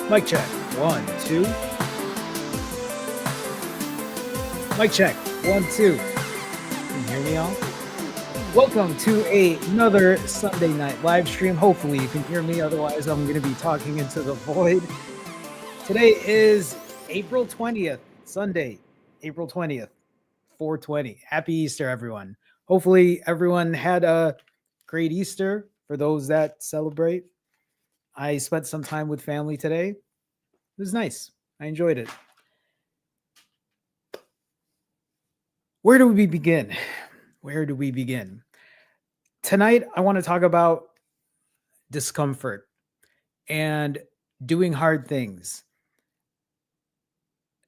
Mic check. 1, 2. Mic check. 1, 2. Can you hear me all? Welcome to another Sunday night live stream. Hopefully you can hear me. Otherwise, I'm going to be talking into the void. Today is April 20th, Sunday, April 20th, 420. Happy Easter, everyone. Hopefully everyone had a great Easter for those that celebrate. I spent some time with family today. It was nice. I enjoyed it. Where do we begin? Where do we begin? Tonight, I want to talk about discomfort and doing hard things.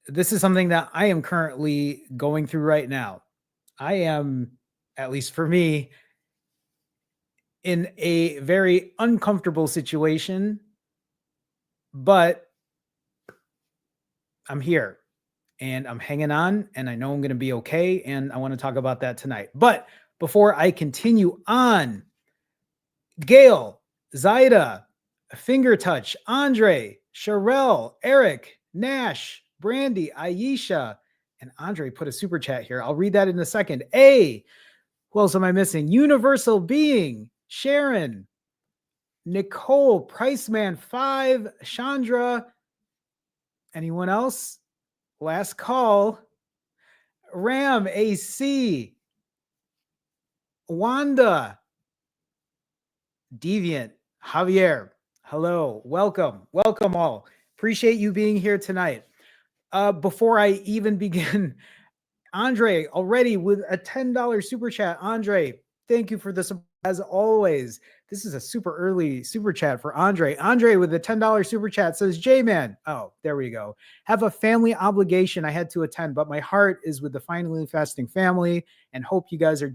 This is something that I am currently going through right now. I am, at least for me, in a very uncomfortable situation, but I'm here and I'm hanging on and I know I'm going to be okay. And I want to talk about that tonight. But before I continue on, Gail, Zaida, Finger Touch, Andre, Sherelle, Eric, Nash, Brandy, Aisha, and Andre put a super chat here. I'll read that in a second. A, who else am I missing? Universal Being, Sharon, Nicole, Priceman 5, Chandra, anyone else? Last call. Ram, AC, Wanda, Deviant, Javier, hello, welcome all. Appreciate you being here tonight. Before I even begin, Andre already with a $10 super chat. Andre, thank you for this as always. This is a super early super chat for Andre. Andre with a $10 super chat says, J-Man, oh, there we go. Have a family obligation I had to attend, but my heart is with the Finally Fasting family and hope you guys are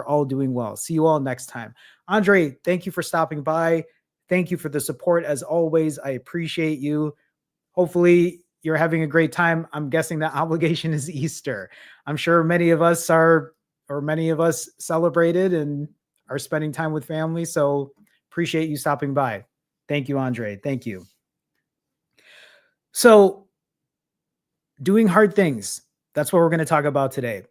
all doing well. See you all next time. Andre, thank you for stopping by. Thank you for the support as always. I appreciate you. Hopefully you're having a great time. I'm guessing that obligation is Easter. I'm sure many of us celebrated and are spending time with family. So appreciate you stopping by. Thank you, Andre. Thank you. So doing hard things. That's what we're going to talk about today.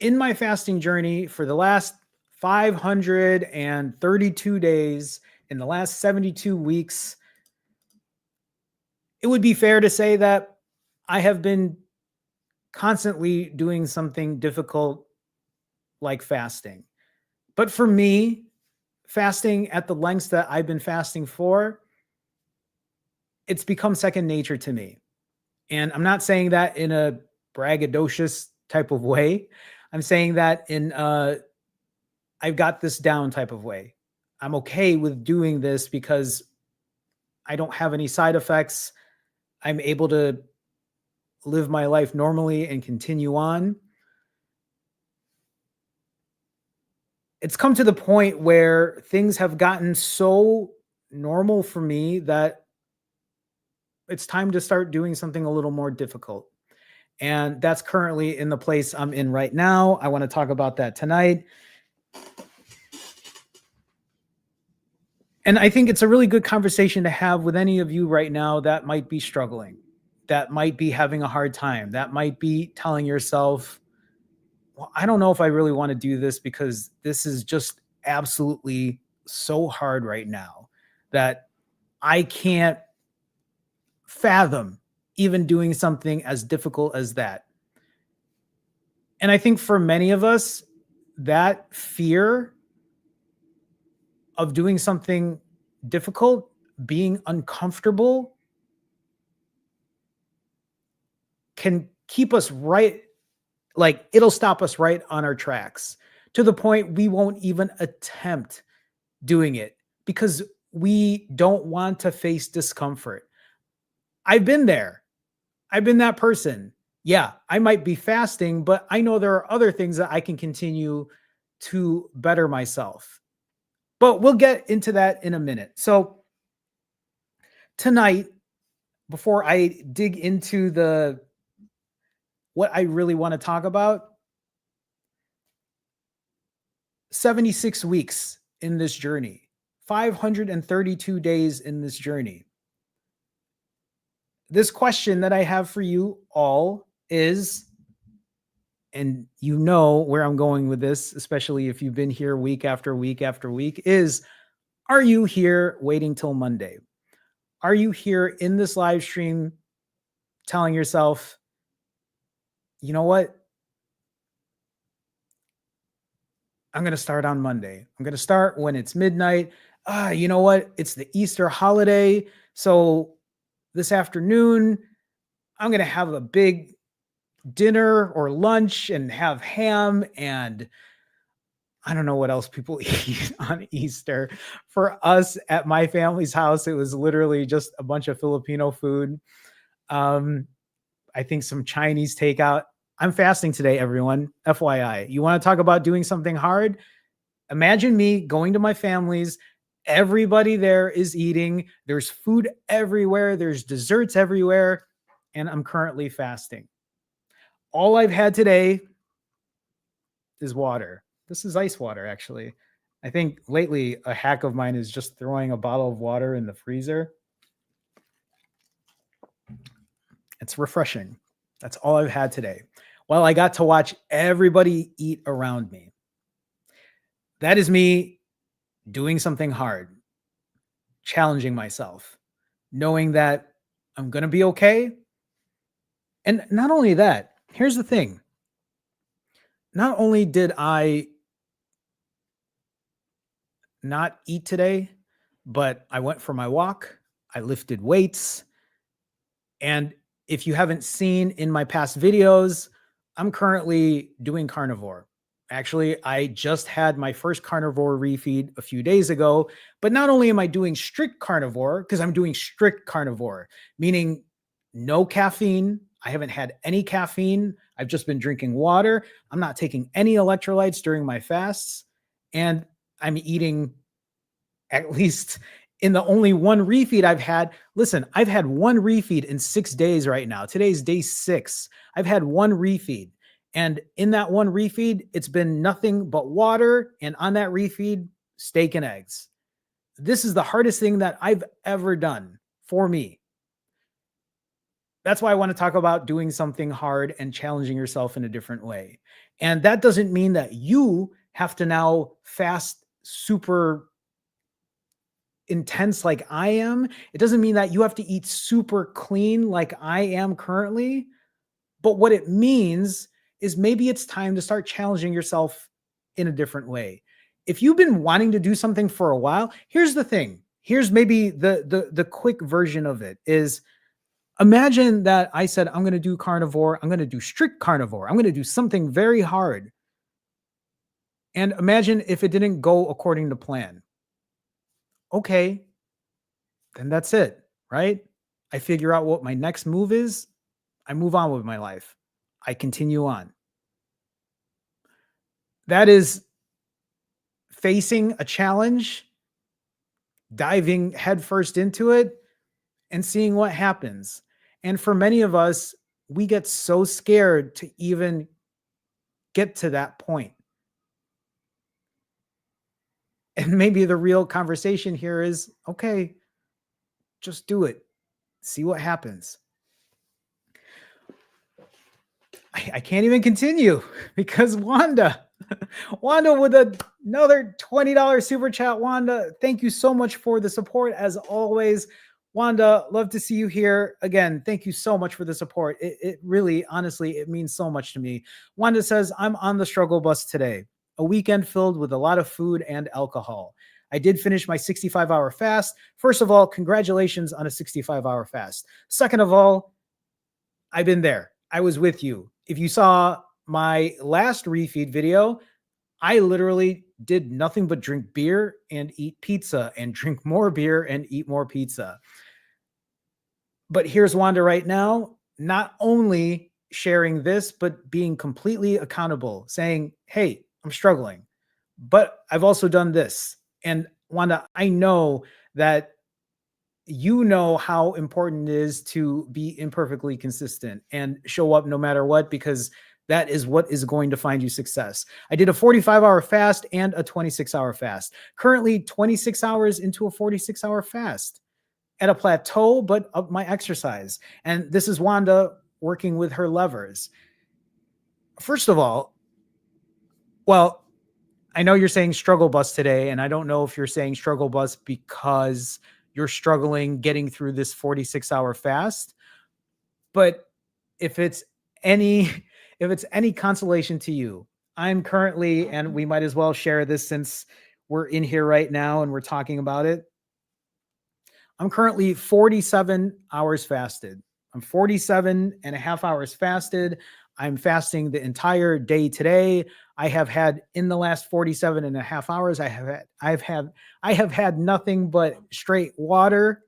In my fasting journey for the last 532 days, in the last 72 weeks, it would be fair to say that I have been constantly doing something difficult like fasting. But for me, fasting at the lengths that I've been fasting for, it's become second nature to me. And I'm not saying that in a braggadocious type of way. I'm saying that in I've got this down type of way. I'm okay with doing this because I don't have any side effects. I'm able to live my life normally and continue on. It's come to the point where things have gotten so normal for me that it's time to start doing something a little more difficult. And that's currently in the place I'm in right now. I want to talk about that tonight. And I think it's a really good conversation to have with any of you right now that might be struggling, that might be having a hard time, that might be telling yourself, well, I don't know if I really want to do this because this is just absolutely so hard right now that I can't fathom even doing something as difficult as that. And I think for many of us, that fear of doing something difficult, being uncomfortable, can keep us right, like it'll stop us right on our tracks to the point we won't even attempt doing it because we don't want to face discomfort. I've been there. I've been that person. Yeah, I might be fasting, but I know there are other things that I can continue to better myself. But we'll get into that in a minute. So tonight, before I dig into what I really want to talk about, 76 weeks in this journey, 532 days in this journey. This question that I have for you all is, and you know where I'm going with this, especially if you've been here week after week after week, is, are you here waiting till Monday? Are you here in this live stream telling yourself, you know what? I'm going to start on Monday. I'm going to start when it's midnight. You know what? It's the Easter holiday. So this afternoon, I'm going to have a big dinner or lunch and have ham, and I don't know what else people eat on Easter. For us at my family's house, it was literally just a bunch of Filipino food. I think some Chinese takeout. I'm fasting today, everyone. FYI. You want to talk about doing something hard? Imagine me going to my family's. Everybody there is eating. There's food everywhere. There's desserts everywhere. And I'm currently fasting. All I've had today is water. This is ice water, actually. I think lately a hack of mine is just throwing a bottle of water in the freezer. It's refreshing. That's all I've had today. Well, I got to watch everybody eat around me. That is me doing something hard, challenging myself, knowing that I'm going to be okay. And not only that, here's the thing. Not only did I not eat today, but I went for my walk. I lifted weights. And if you haven't seen in my past videos, I'm currently doing carnivore. Actually, I just had my first carnivore refeed a few days ago. But not only am I doing strict carnivore, because I'm doing strict carnivore, meaning no caffeine. I haven't had any caffeine. I've just been drinking water. I'm not taking any electrolytes during my fasts. And I'm eating, at least in the only one refeed I've had. Listen, I've had one refeed in 6 days right now. Today's day 6. I've had one refeed. And in that one refeed, it's been nothing but water. And on that refeed, steak and eggs. This is the hardest thing that I've ever done for me. That's why I want to talk about doing something hard and challenging yourself in a different way. And that doesn't mean that you have to now fast super intense like I am. It doesn't mean that you have to eat super clean like I am currently. But what it means is maybe it's time to start challenging yourself in a different way. If you've been wanting to do something for a while, here's the thing. Here's maybe the quick version of it is, imagine that I said, I'm going to do carnivore. I'm going to do strict carnivore. I'm going to do something very hard. And imagine if it didn't go according to plan. Okay, then that's it, right? I figure out what my next move is. I move on with my life. I continue on. That is facing a challenge, diving headfirst into it, and seeing what happens. And for many of us, we get so scared to even get to that point. And maybe the real conversation here is, okay, just do it. See what happens. I can't even continue because Wanda with another $20 super chat. Wanda, thank you so much for the support as always. Wanda, love to see you here again. Thank you so much for the support. It really, honestly, it means so much to me. Wanda says, I'm on the struggle bus today. A weekend filled with a lot of food and alcohol. I did finish my 65-hour fast. First of all, congratulations on a 65-hour fast. Second of all, I've been there. I was with you. If you saw my last refeed video, I literally did nothing but drink beer and eat pizza and drink more beer and eat more pizza. But here's Wanda right now, not only sharing this, but being completely accountable, saying, hey, I'm struggling, but I've also done this. And Wanda, I know that you know how important it is to be imperfectly consistent and show up no matter what, because That is what is going to find you success. I did a 45-hour fast and a 26-hour fast. Currently 26 hours into a 46-hour fast at a plateau, but up my exercise. And this is Wanda working with her levers. First of all, well, I know you're saying struggle bus today, and I don't know if you're saying struggle bus because you're struggling getting through this 46-hour fast, but if it's any if it's any consolation to you, I'm currently, and we might as well share this since we're in here right now and we're talking about it. I'm currently 47 hours fasted. I'm 47 and a half hours fasted. I'm fasting the entire day today. I have had in the last 47 and a half hours, I have had nothing but straight water,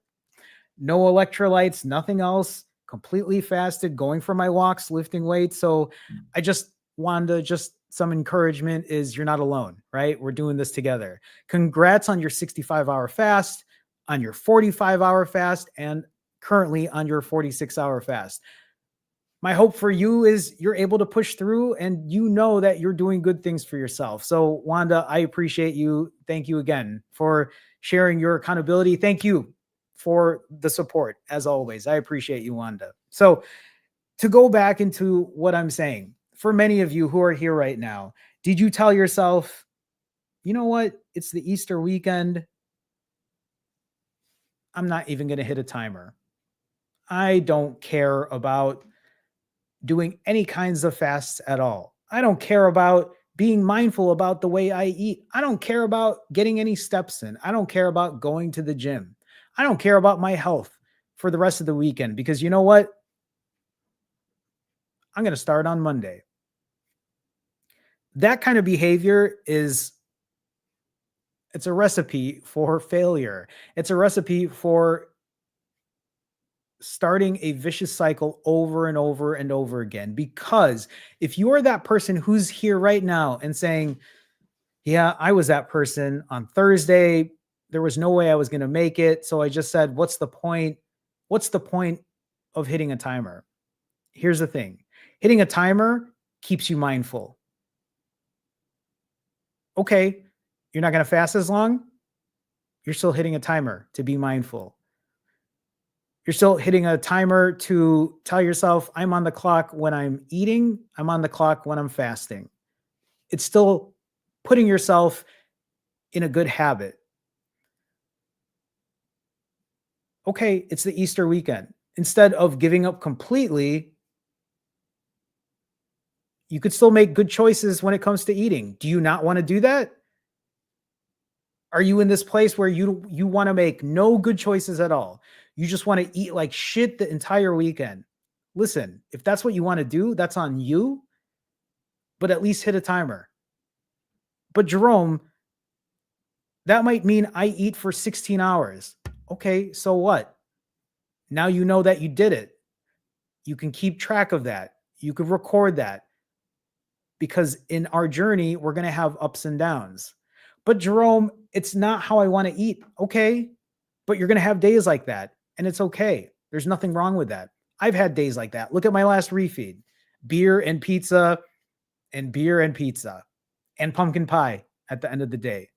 no electrolytes, nothing else, completely fasted, going for my walks, lifting weights. So I just wanted to just some encouragement is you're not alone, right? We're doing this together. Congrats on your 65-hour fast, on your 45-hour fast, and currently on your 46-hour fast. My hope for you is you're able to push through and you know that you're doing good things for yourself. So Wanda, I appreciate you. Thank you again for sharing your accountability. Thank you for the support as always. I appreciate you, Wanda. So to go back into what I'm saying, for many of you who are here right now, did you tell yourself, you know what? It's the Easter weekend. I'm not even going to hit a timer. I don't care about doing any kinds of fasts at all. I don't care about being mindful about the way I eat. I don't care about getting any steps in. I don't care about going to the gym. I don't care about my health for the rest of the weekend because you know what? I'm going to start on Monday. That kind of behavior it's a recipe for failure. It's a recipe for starting a vicious cycle over and over and over again. Because if you are that person who's here right now and saying, yeah, I was that person on Thursday, there was no way I was going to make it. So I just said, what's the point? What's the point of hitting a timer? Here's the thing. Hitting a timer keeps you mindful. Okay, you're not going to fast as long. You're still hitting a timer to be mindful. You're still hitting a timer to tell yourself, I'm on the clock when I'm eating. I'm on the clock when I'm fasting. It's still putting yourself in a good habit. Okay, it's the Easter weekend. Instead of giving up completely, you could still make good choices when it comes to eating. Do you not want to do that? Are you in this place where you want to make no good choices at all? You just want to eat like shit the entire weekend. Listen, if that's what you want to do, that's on you, but at least hit a timer. But Jerome, that might mean I eat for 16 hours. Okay, so what? Now you know that you did it. You can keep track of that. You could record that because in our journey, we're going to have ups and downs. But Jerome, it's not how I want to eat. Okay, but you're going to have days like that and it's okay. There's nothing wrong with that. I've had days like that. Look at my last refeed. Beer and pizza and beer and pizza and pumpkin pie at the end of the day.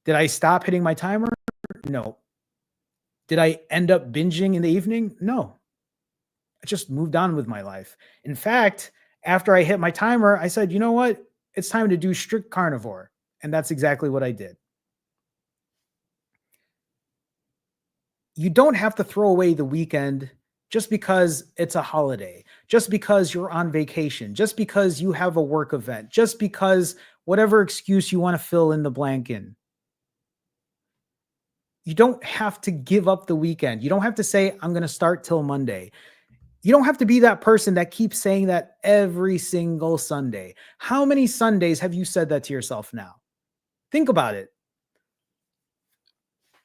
Did I stop hitting my timer? No. Did I end up binging in the evening? No. I just moved on with my life. In fact, after I hit my timer, I said, you know what? It's time to do strict carnivore. And that's exactly what I did. You don't have to throw away the weekend just because it's a holiday, just because you're on vacation, just because you have a work event, just because whatever excuse you want to fill in the blank in. You don't have to give up the weekend. You don't have to say, I'm going to start till Monday. You don't have to be that person that keeps saying that every single Sunday. How many Sundays have you said that to yourself now? Think about it.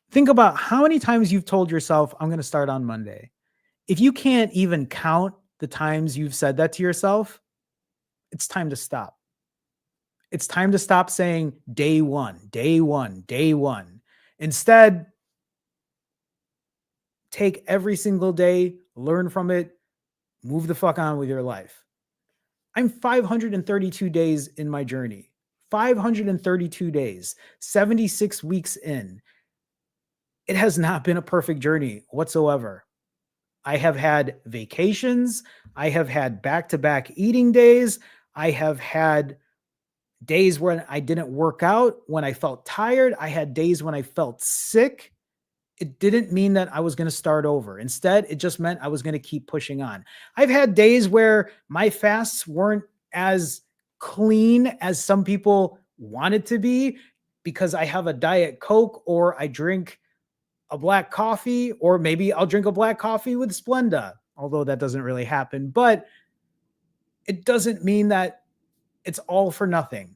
Think about how many times you've told yourself, I'm going to start on Monday. If you can't even count the times you've said that to yourself, it's time to stop. It's time to stop saying day one, day one, day one. Instead, take every single day, learn from it, move the fuck on with your life. I'm 532 days in my journey. 532 days, 76 weeks in. It has not been a perfect journey whatsoever. I have had vacations. I have had back to back eating days. I have had days when I didn't work out, when I felt tired. I had days when I felt sick. It didn't mean that I was going to start over. Instead, it just meant I was going to keep pushing on. I've had days where my fasts weren't as clean as some people want it to be because I have a Diet Coke or I drink a black coffee, or maybe I'll drink a black coffee with Splenda, although that doesn't really happen. But it doesn't mean that it's all for nothing.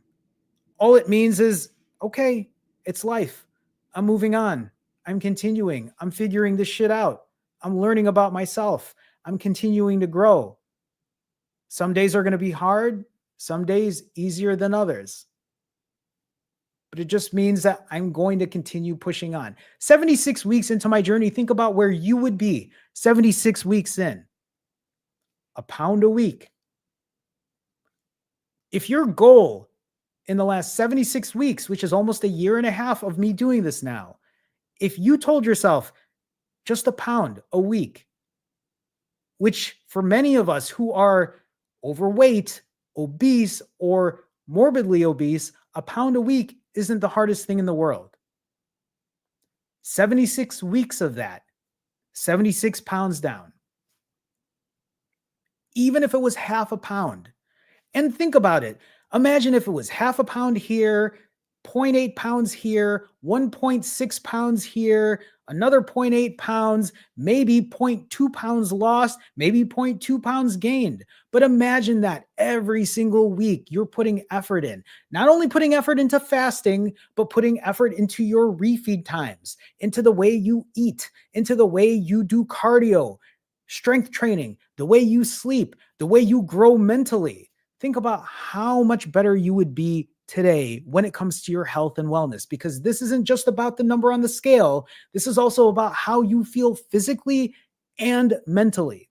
All it means is, okay, it's life. I'm moving on. I'm continuing. I'm figuring this shit out. I'm learning about myself. I'm continuing to grow. Some days are going to be hard, some days easier than others. But it just means that I'm going to continue pushing on. 76 weeks into my journey, think about where you would be 76 weeks in. A pound a week. If your goal in the last 76 weeks, which is almost a year and a half of me doing this now, if you told yourself just a pound a week, which for many of us who are overweight, obese, or morbidly obese, a pound a week isn't the hardest thing in the world. 76 weeks of that, 76 pounds down. Even if it was half a pound. And think about it. Imagine if it was half a pound here, 0.8 pounds here, 1.6 pounds here, another 0.8 pounds, maybe 0.2 pounds lost, maybe 0.2 pounds gained. But imagine that every single week you're putting effort in, not only putting effort into fasting, but putting effort into your refeed times, into the way you eat, into the way you do cardio, strength training, the way you sleep, the way you grow mentally. Think about how much better you would be today when it comes to your health and wellness, because this isn't just about the number on the scale. This is also about how you feel physically and mentally.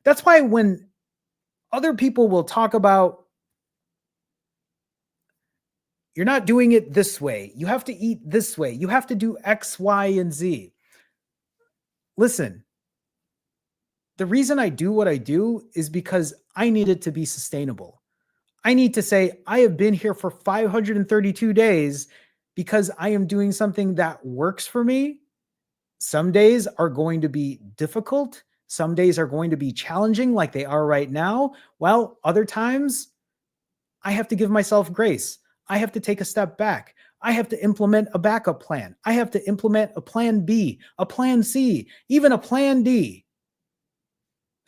That's why when other people will talk about, you're not doing it this way, you have to eat this way, you have to do X, Y, and Z. Listen, the reason I do what I do is because I need it to be sustainable. I need to say, I have been here for 532 days because I am doing something that works for me. Some days are going to be difficult. Some days are going to be challenging like they are right now. Well, other times I have to give myself grace. I have to take a step back. I have to implement a backup plan. I have to implement a plan B, a plan C, even a plan D.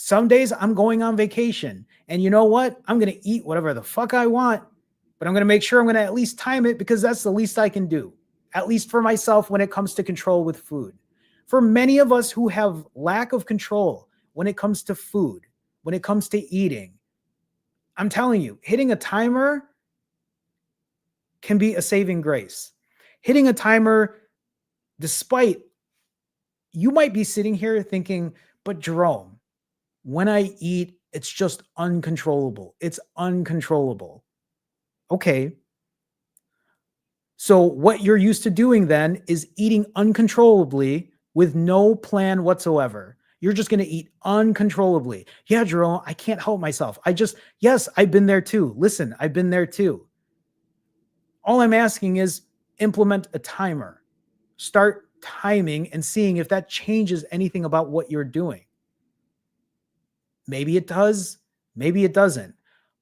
Some days I'm going on vacation, and you know what? I'm going to eat whatever the fuck I want, but I'm going to make sure I'm going to at least time it, because that's the least I can do, at least for myself when it comes to control with food. For many of us who have lack of control when it comes to food, when it comes to eating, I'm telling you, hitting a timer can be a saving grace. Hitting a timer, despite you might be sitting here thinking, but Jerome, when I eat, it's just uncontrollable. It's uncontrollable. Okay. So what you're used to doing then is eating uncontrollably with no plan whatsoever. You're just going to eat uncontrollably. Yeah, Jerome, I can't help myself. Yes, I've been there too. Listen, I've been there too. All I'm asking is implement a timer. Start timing and seeing if that changes anything about what you're doing. Maybe it does, maybe it doesn't.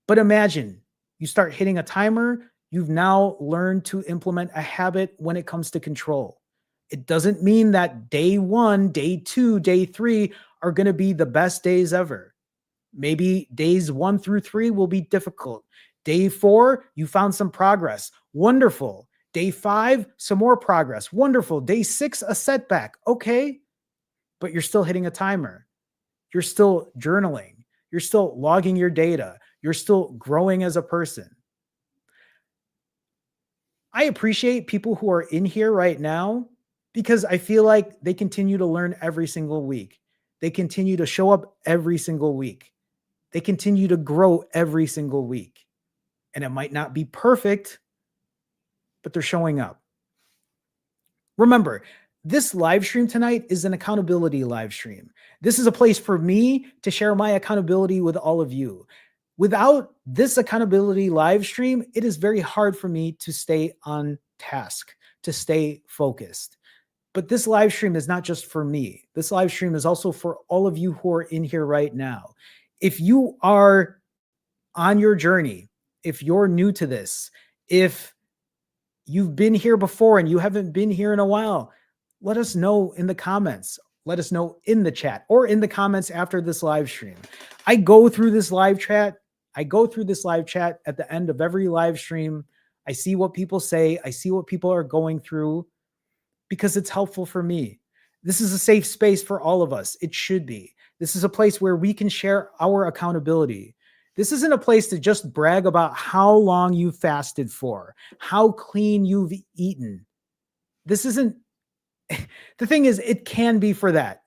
But imagine you start hitting a timer, you've now learned to implement a habit when it comes to control. It doesn't mean that day 1, day 2, day 3 are going to be the best days ever. Maybe days 1 through 3 will be difficult. Day 4, you found some progress. Wonderful. Day 5, some more progress. Wonderful. Day 6, a setback. Okay. But you're still hitting a timer. You're still journaling. You're still logging your data. You're still growing as a person. I appreciate people who are in here right now because I feel like they continue to learn every single week. They continue to show up every single week. They continue to grow every single week. And it might not be perfect, but they're showing up. Remember, this live stream tonight is an accountability live stream. This is a place for me to share my accountability with all of you. Without this accountability live stream, it is very hard for me to stay on task, to stay focused. But this live stream is not just for me. This live stream is also for all of you who are in here right now. If you are on your journey, if you're new to this, if you've been here before and you haven't been here in a while, let us know in the comments. Let us know in the chat or in the comments after this live stream. I go through this live chat. I go through this live chat at the end of every live stream. I see what people say. I see what people are going through because it's helpful for me. This is a safe space for all of us. It should be. This is a place where we can share our accountability. This isn't a place to just brag about how long you fasted for, how clean you've eaten. This isn't, the thing is, it can be for that.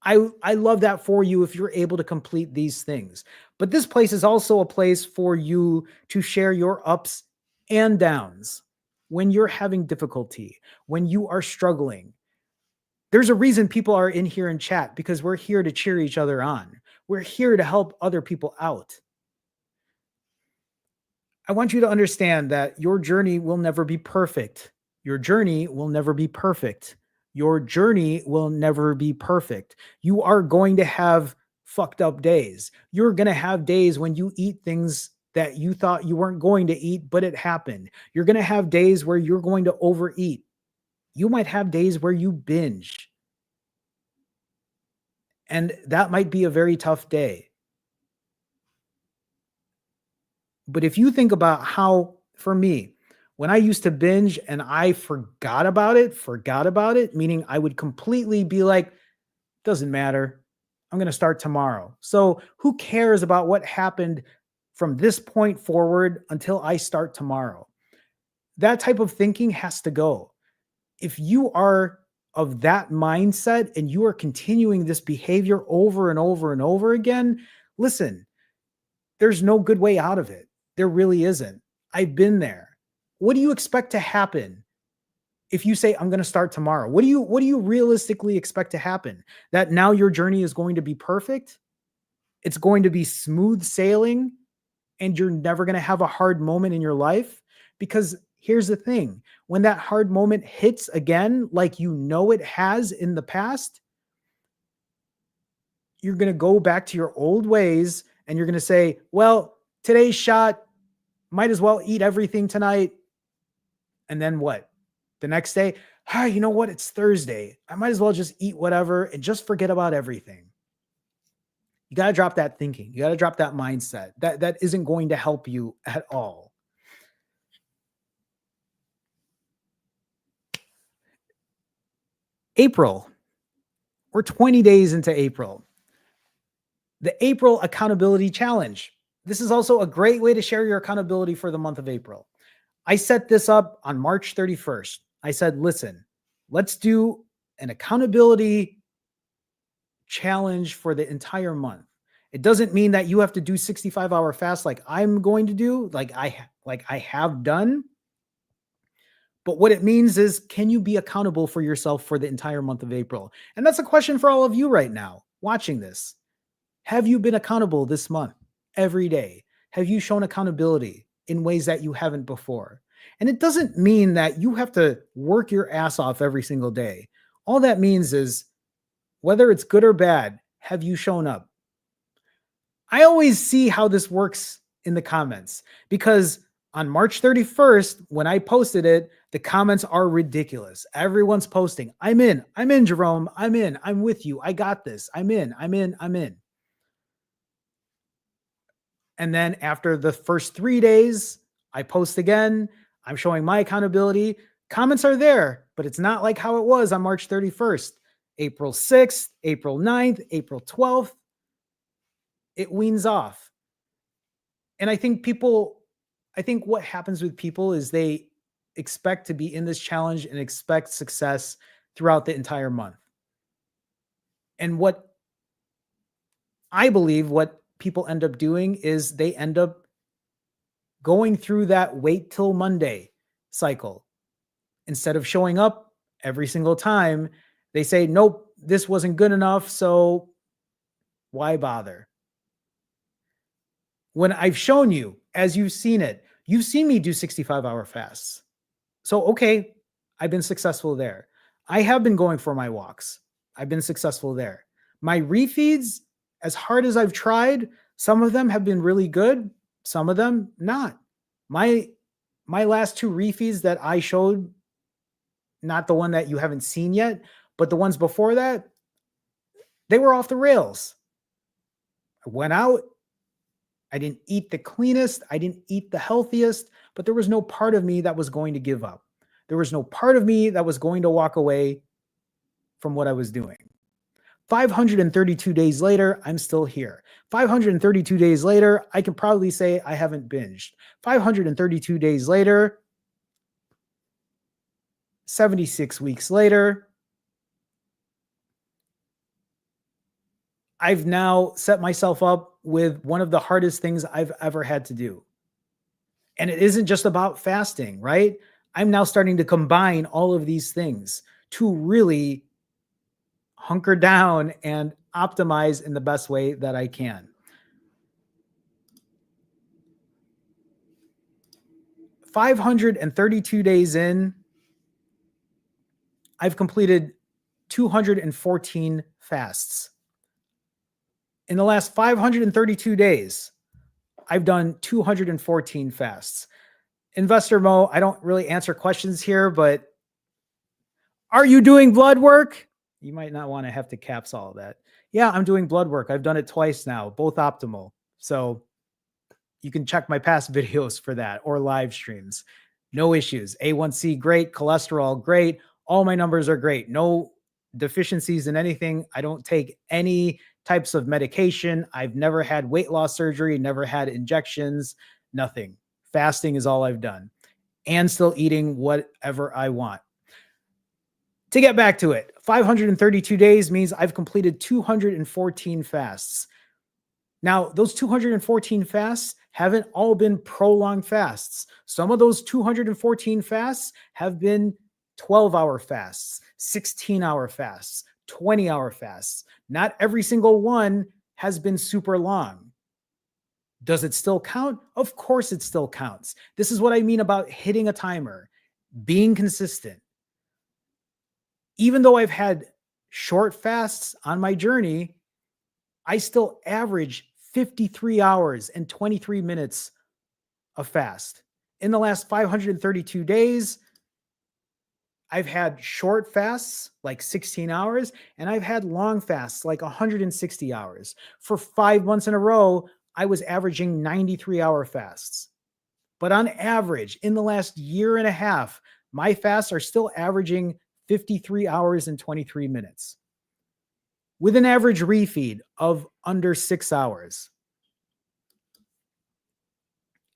I love that for you if you're able to complete these things. But this place is also a place for you to share your ups and downs when you're having difficulty, when you are struggling. There's a reason people are in here in chat because we're here to cheer each other on. We're here to help other people out. I want you to understand that your journey will never be perfect. Your journey will never be perfect. Your journey will never be perfect. You are going to have fucked up days. You're going to have days when you eat things that you thought you weren't going to eat, but it happened. You're going to have days where you're going to overeat. You might have days where you binge. And that might be a very tough day. But if you think about how, for me, when I used to binge and I forgot about it, meaning I would completely be like, doesn't matter. I'm going to start tomorrow. So who cares about what happened from this point forward until I start tomorrow? That type of thinking has to go. If you are of that mindset and you are continuing this behavior over and over and over again, listen, there's no good way out of it. There really isn't. I've been there. What do you expect to happen if you say, I'm going to start tomorrow? What do you realistically expect to happen? That now your journey is going to be perfect? It's going to be smooth sailing and you're never going to have a hard moment in your life? Because here's the thing, when that hard moment hits again, like you know it has in the past, you're going to go back to your old ways and you're going to say, well, today's shot, might as well eat everything tonight. And then what? The next day, you know what? It's Thursday. I might as well just eat whatever and just forget about everything. You got to drop that thinking. You got to drop that mindset. That isn't going to help you at all. April. We're 20 days into April. The April Accountability Challenge. This is also a great way to share your accountability for the month of April. I set this up on March 31st. I said, listen, let's do an accountability challenge for the entire month. It doesn't mean that you have to do 65-hour fast like I'm going to do, like I have done. But what it means is, can you be accountable for yourself for the entire month of April? And that's a question for all of you right now watching this. Have you been accountable this month every day? Have you shown accountability in ways that you haven't before? And it doesn't mean that you have to work your ass off every single day. All that means is, whether it's good or bad, have you shown up? I always see how this works in the comments because on March 31st, when I posted it, the comments are ridiculous. Everyone's posting, I'm in, Jerome. I'm in, I'm with you. I got this. I'm in. And then after the first 3 days, I post again. I'm showing my accountability. Comments are there, but it's not like how it was on March 31st. April 6th, April 9th, April 12th, it weans off. And I think what happens with people is they expect to be in this challenge and expect success throughout the entire month. And what I believe, what people end up doing is they end up going through that wait till Monday cycle. Instead of showing up every single time, they say, nope, this wasn't good enough, so why bother? When I've shown you, as you've seen it, you've seen me do 65-hour fasts. So, okay, I've been successful there. I have been going for my walks. I've been successful there. My refeeds, as hard as I've tried, some of them have been really good, some of them not. My last 2 refeeds that I showed, not the one that you haven't seen yet, but the ones before that, they were off the rails. I went out, I didn't eat the cleanest, I didn't eat the healthiest, but there was no part of me that was going to give up. There was no part of me that was going to walk away from what I was doing. 532 days later, I'm still here. 532 days later, I can probably say I haven't binged. 532 days later, 76 weeks later, I've now set myself up with one of the hardest things I've ever had to do. And it isn't just about fasting, right? I'm now starting to combine all of these things to really hunker down and optimize in the best way that I can. 532 days in, I've completed 214 fasts. In the last 532 days, I've done 214 fasts. Investor Mo, I don't really answer questions here, but are you doing blood work? You might not want to have to caps all of that. Yeah, I'm doing blood work. I've done it twice now, both optimal. So you can check my past videos for that or live streams. No issues. A1C, great. Cholesterol, great. All my numbers are great. No deficiencies in anything. I don't take any types of medication. I've never had weight loss surgery, never had injections, nothing. Fasting is all I've done and still eating whatever I want. To get back to it, 532 days means I've completed 214 fasts. Now, those 214 fasts haven't all been prolonged fasts. Some of those 214 fasts have been 12-hour fasts, 16-hour fasts, 20-hour fasts. Not every single one has been super long. Does it still count? Of course it still counts. This is what I mean about hitting a timer, being consistent. Even though I've had short fasts on my journey, I still average 53 hours and 23 minutes of fast. In the last 532 days, I've had short fasts, like 16 hours, and I've had long fasts, like 160 hours. For 5 months in a row, I was averaging 93-hour fasts. But on average, in the last year and a half, my fasts are still averaging 53 hours and 23 minutes with an average refeed of under 6 hours.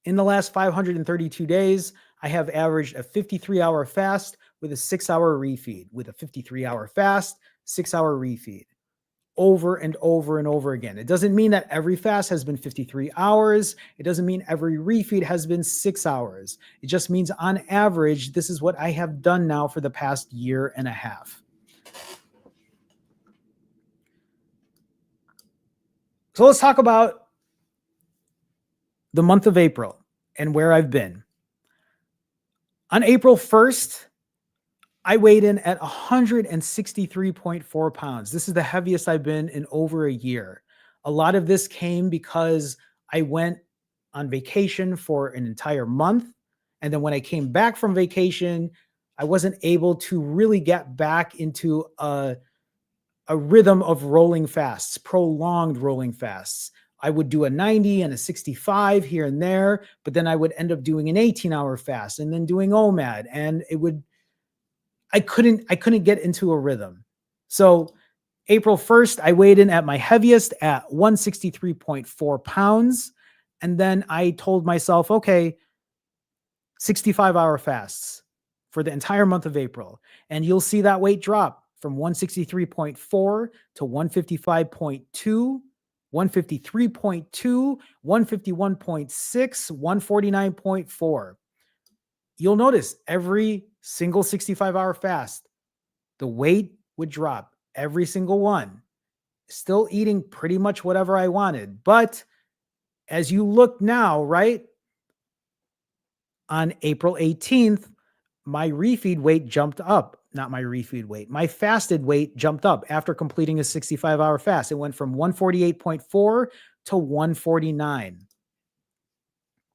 In the last 532 days, I have averaged a 53-hour fast with a 6-hour refeed, with a 53-hour fast, 6-hour refeed, over and over and over again. It doesn't mean that every fast has been 53 hours. It doesn't mean every refeed has been 6 hours. It just means on average, this is what I have done now for the past year and a half. So let's talk about the month of April and where I've been. On April 1st, I weighed in at 163.4 pounds. This is the heaviest I've been in over a year. A lot of this came because I went on vacation for an entire month. And then when I came back from vacation, I wasn't able to really get back into a rhythm of rolling fasts, prolonged rolling fasts. I would do a 90 and a 65 here and there, but then I would end up doing an 18-hour fast and then doing OMAD. And I couldn't get into a rhythm. So April 1st, I weighed in at my heaviest at 163.4 pounds. And then I told myself, okay, 65-hour fasts for the entire month of April. And you'll see that weight drop from 163.4 to 155.2 153.2, 151.6, 149.4. You'll notice every single 65-hour fast, the weight would drop, every single one. Still eating pretty much whatever I wanted. But as you look now, right, on April 18th, my refeed weight jumped up. Not my refeed weight. My fasted weight jumped up after completing a 65-hour fast. It went from 148.4 to 149.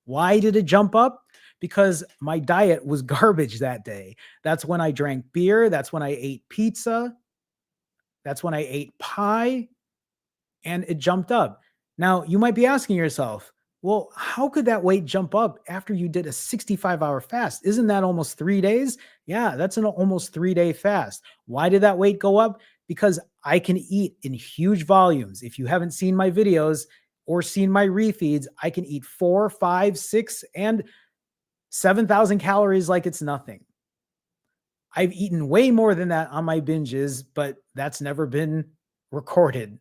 Why did it jump up? Because my diet was garbage that day. That's when I drank beer. That's when I ate pizza. That's when I ate pie, and it jumped up. Now, you might be asking yourself, well, how could that weight jump up after you did a 65-hour fast? Isn't that almost 3 days? Yeah, that's an almost 3-day fast. Why did that weight go up? Because I can eat in huge volumes. If you haven't seen my videos or seen my refeeds, I can eat 4, 5, 6, and 7,000 calories like it's nothing. I've eaten way more than that on my binges, but that's never been recorded,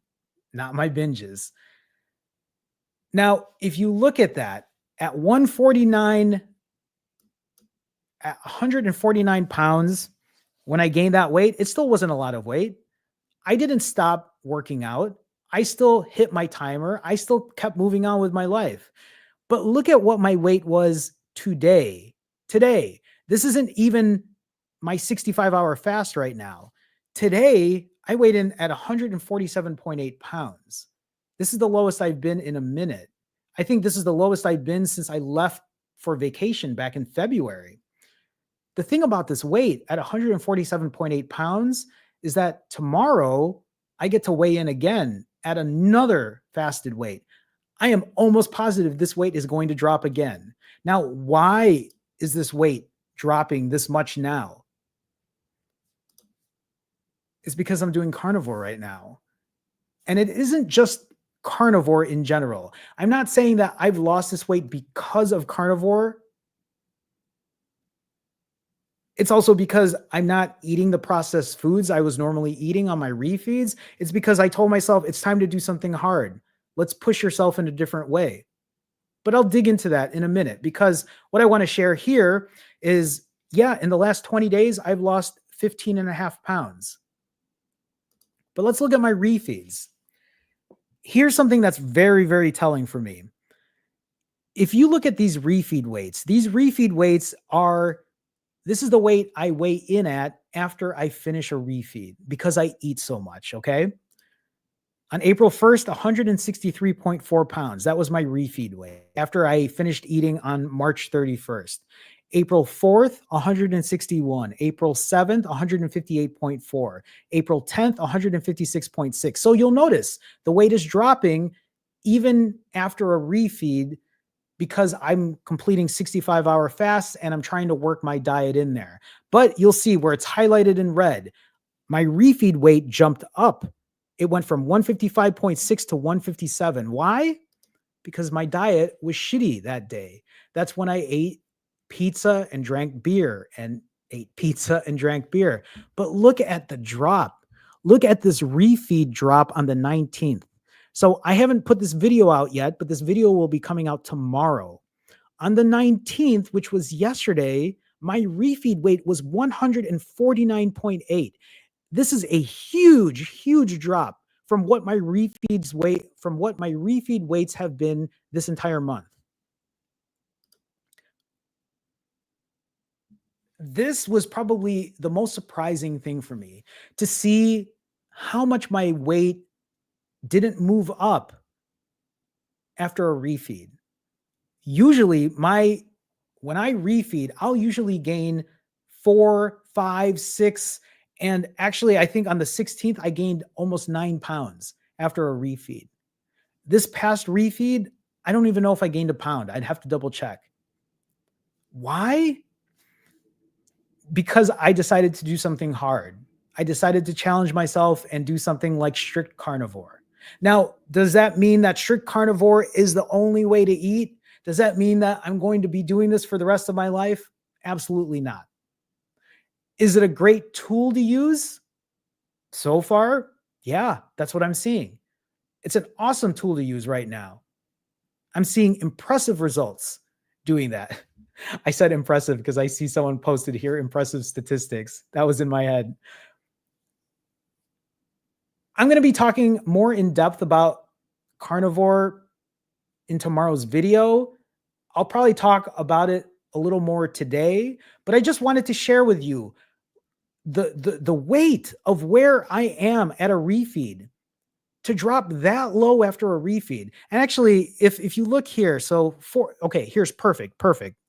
not my binges. Now, if you look at that, at 149, at 149 pounds, when I gained that weight, it still wasn't a lot of weight. I didn't stop working out. I still hit my timer. I still kept moving on with my life. But look at what my weight was today. Today, this isn't even my 65-hour fast right now. Today, I weighed in at 147.8 pounds. This is the lowest I've been in a minute. I think this is the lowest I've been since I left for vacation back in February. The thing about this weight at 147.8 pounds is that tomorrow I get to weigh in again at another fasted weight. I am almost positive this weight is going to drop again. Now, why is this weight dropping this much now? It's because I'm doing carnivore right now. And it isn't just carnivore in general. I'm not saying that I've lost this weight because of carnivore. It's also because I'm not eating the processed foods I was normally eating on my refeeds. It's because I told myself it's time to do something hard. Let's push yourself in a different way. But I'll dig into that in a minute, because what I want to share here is, yeah, in the last 20 days, I've lost 15 and a half pounds. But let's look at my refeeds. Here's something that's very, very telling for me. If you look at these refeed weights are, this is the weight I weigh in at after I finish a refeed because I eat so much, okay? On April 1st, 163.4 pounds. That was my refeed weight after I finished eating on March 31st. April 4th, 161. April 7th, 158.4. April 10th, 156.6. So you'll notice the weight is dropping even after a refeed because I'm completing 65-hour fasts and I'm trying to work my diet in there. But you'll see where it's highlighted in red, my refeed weight jumped up. It went from 155.6 to 157. Why? Because my diet was shitty that day. That's when I ate pizza and drank beer and ate pizza and drank beer. But look at the drop. Look at this refeed drop on the 19th. So I haven't put this video out yet, but this video will be coming out tomorrow. On the 19th, which was yesterday, my refeed weight was 149.8. This is a huge, huge drop from what my refeed weights have been this entire month. This was probably the most surprising thing for me, to see how much my weight didn't move up after a refeed. Usually when I refeed, I'll usually gain 4, 5, 6, and actually I think on the 16th, I gained almost 9 pounds after a refeed. This past refeed, I don't even know if I gained a pound. I'd have to double check. Why? Because I decided to do something hard. I decided to challenge myself and do something like strict carnivore. Now, does that mean that strict carnivore is the only way to eat? Does that mean that I'm going to be doing this for the rest of my life? Absolutely not. Is it a great tool to use? So far, yeah, that's what I'm seeing. It's an awesome tool to use right now. I'm seeing impressive results doing that. I said impressive because I see someone posted here impressive statistics. That was in my head. I'm going to be talking more in depth about carnivore in tomorrow's video. I'll probably talk about it a little more today, but I just wanted to share with you the weight of where I am at a refeed, to drop that low after a refeed. And actually, if you look here, okay, here's perfect.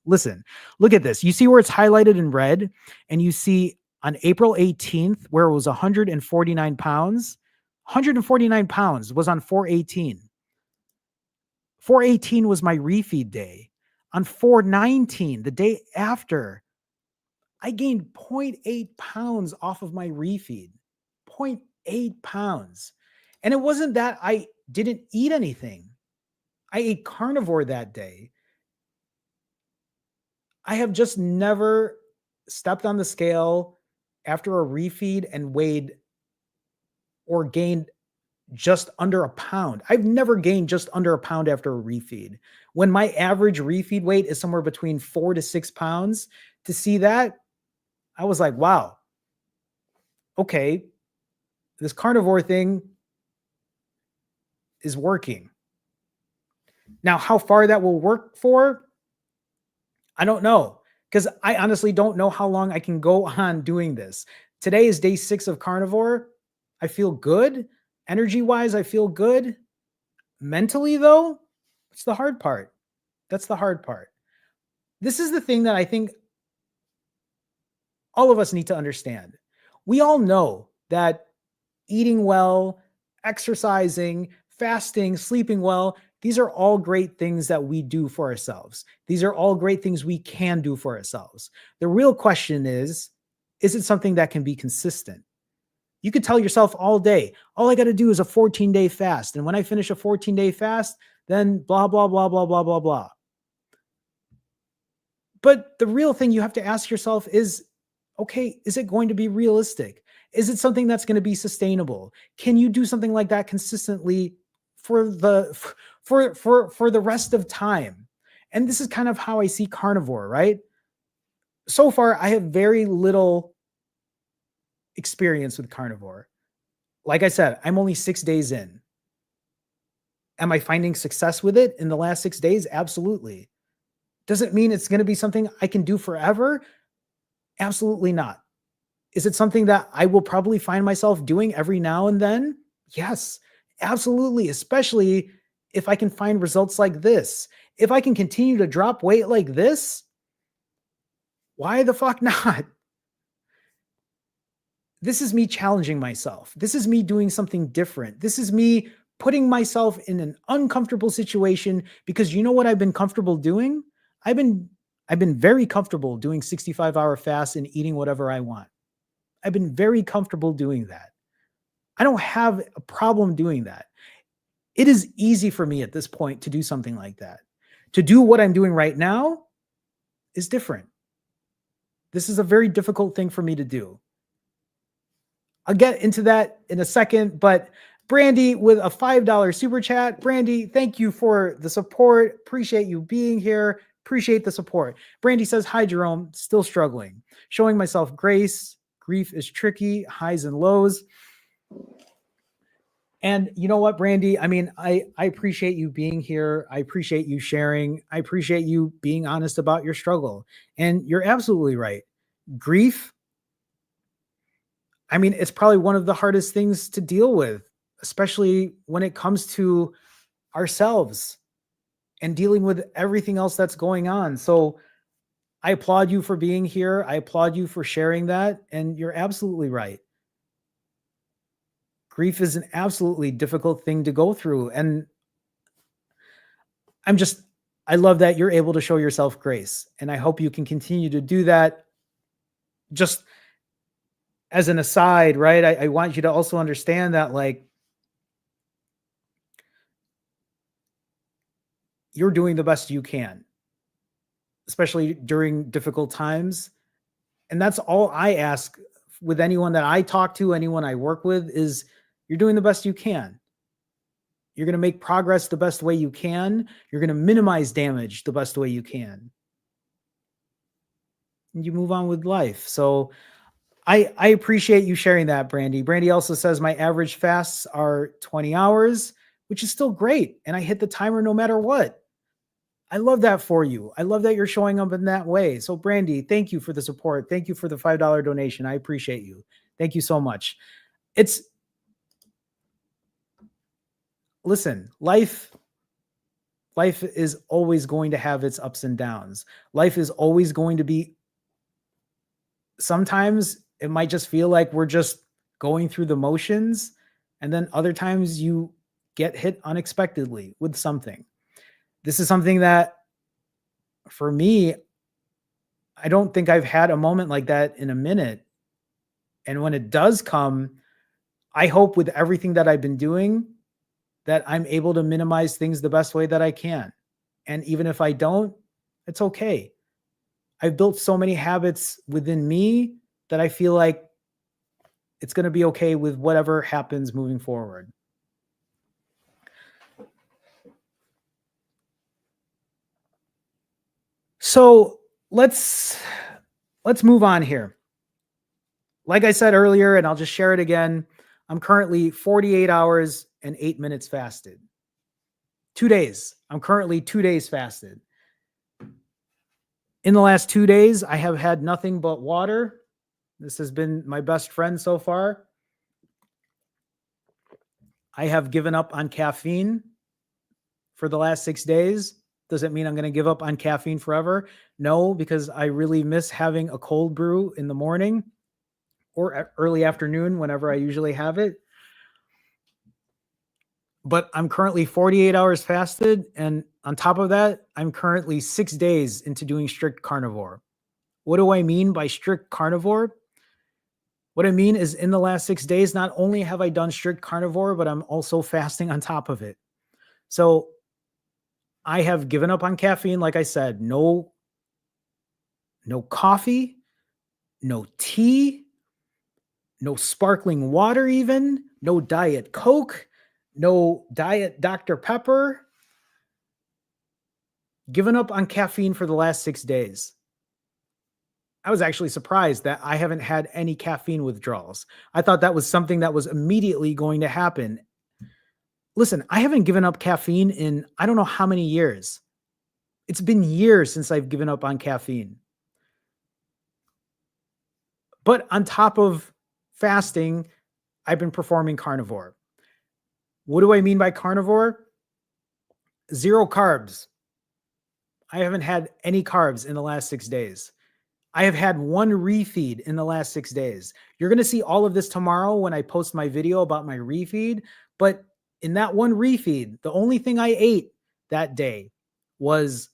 Listen, look at this. You see where it's highlighted in red, and you see on April 18th where it was 149 pounds. 149 pounds was on 418. 418 was my refeed day. On 419, the day after, I gained 0.8 pounds off of my refeed. 0.8 pounds. And it wasn't that I didn't eat anything. I ate carnivore that day. I have just never stepped on the scale after a refeed and weighed or gained just under a pound. I've never gained just under a pound after a refeed. When my average refeed weight is somewhere between 4 to 6 pounds, to see that, I was like, wow, okay, this carnivore thing is working. Now, how far that will work for, I don't know, because I honestly don't know how long I can go on doing this. Today is day 6 of carnivore. I feel good. Energy-wise, I feel good. Mentally, though, it's the hard part. That's the hard part. This is the thing that I think all of us need to understand. We all know that eating well, exercising, fasting, sleeping well, these are all great things that we do for ourselves. These are all great things we can do for ourselves. The real question is it something that can be consistent? You could tell yourself all day, all I got to do is a 14-day fast. And when I finish a 14-day fast, then blah, blah, blah, blah, blah, blah, blah. But the real thing you have to ask yourself is, okay, is it going to be realistic? Is it something that's going to be sustainable? Can you do something like that consistently for the rest of time? And this is kind of how I see carnivore, right? So far, I have very little experience with carnivore. Like I said, I'm only 6 days in. Am I finding success with it in the last 6 days? Absolutely. Does it mean it's going to be something I can do forever? Absolutely not. Is it something that I will probably find myself doing every now and then? Yes, absolutely. Especially if I can find results like this. If I can continue to drop weight like this, why the fuck not? This is me challenging myself. This is me doing something different. This is me putting myself in an uncomfortable situation, because you know what I've been comfortable doing? I've been very comfortable doing 65-hour fasts and eating whatever I want. I've been very comfortable doing that. I don't have a problem doing that. It is easy for me at this point to do something like that. To do what I'm doing right now is different. This is a very difficult thing for me to do. I'll get into that in a second, but Brandy with a $5 super chat. Brandy, thank you for the support. Appreciate you being here. Appreciate the support. Brandy says, hi, Jerome. Still struggling. Showing myself grace. Grief is tricky. Highs and lows. And you know what, Brandy? I mean, I appreciate you being here. I appreciate you sharing. I appreciate you being honest about your struggle. And you're absolutely right. Grief, I mean, it's probably one of the hardest things to deal with, especially when it comes to ourselves and dealing with everything else that's going on. So I applaud you for being here. I applaud you for sharing that. And you're absolutely right. Grief is an absolutely difficult thing to go through. And I love that you're able to show yourself grace. And I hope you can continue to do that. Just as an aside, right? I want you to also understand that, like, you're doing the best you can, especially during difficult times. And that's all I ask with anyone that I talk to, anyone I work with, is you're doing the best you can. You're going to make progress the best way you can. You're going to minimize damage the best way you can. And you move on with life. So I appreciate you sharing that, Brandy. Brandy also says my average fasts are 20 hours, which is still great. And I hit the timer no matter what. I love that for you. I love that you're showing up in that way. So Brandy, thank you for the support. Thank you for the $5 donation. I appreciate you. Thank you so much. Listen, life is always going to have its ups and downs. Life is always going to be, sometimes it might just feel like we're just going through the motions. And then other times you get hit unexpectedly with something. This is something that for me, I don't think I've had a moment like that in a minute. And when it does come, I hope with everything that I've been doing that I'm able to minimize things the best way that I can. And even if I don't, it's okay. I've built so many habits within me that I feel like it's going to be okay with whatever happens moving forward. So let's move on here. Like I said earlier, and I'll just share it again, I'm currently 48 hours and 8 minutes fasted. 2 days. I'm currently 2 days fasted. In the last 2 days, I have had nothing but water. This has been my best friend so far. I have given up on caffeine for the last 6 days. Does it mean I'm going to give up on caffeine forever? No, because I really miss having a cold brew in the morning or early afternoon whenever I usually have it. But I'm currently 48 hours fasted. And on top of that, I'm currently 6 days into doing strict carnivore. What do I mean by strict carnivore? What I mean is in the last 6 days, not only have I done strict carnivore, but I'm also fasting on top of it. So I have given up on caffeine. Like I said, no coffee, no tea, no sparkling water, even no Diet Coke, no Diet Dr. Pepper. Given up on caffeine for the last 6 days. I was actually surprised that I haven't had any caffeine withdrawals. I thought that was something that was immediately going to happen. Listen, I haven't given up caffeine in I don't know how many years. It's been years since I've given up on caffeine. But on top of fasting, I've been performing carnivore. What do I mean by carnivore? 0 carbs. I haven't had any carbs in the last 6 days. I have had 1 refeed in the last 6 days. You're going to see all of this tomorrow when I post my video about my refeed. But in that 1 refeed, the only thing I ate that day was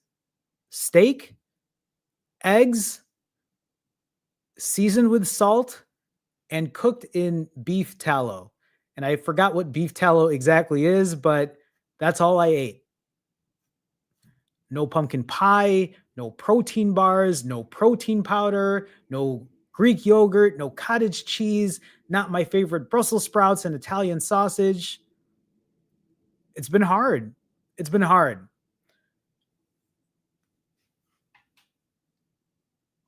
steak, eggs, seasoned with salt, and cooked in beef tallow. And I forgot what beef tallow exactly is, but that's all I ate. No pumpkin pie, no protein bars, no protein powder, no Greek yogurt, no cottage cheese, not my favorite Brussels sprouts and Italian sausage. It's been hard. It's been hard.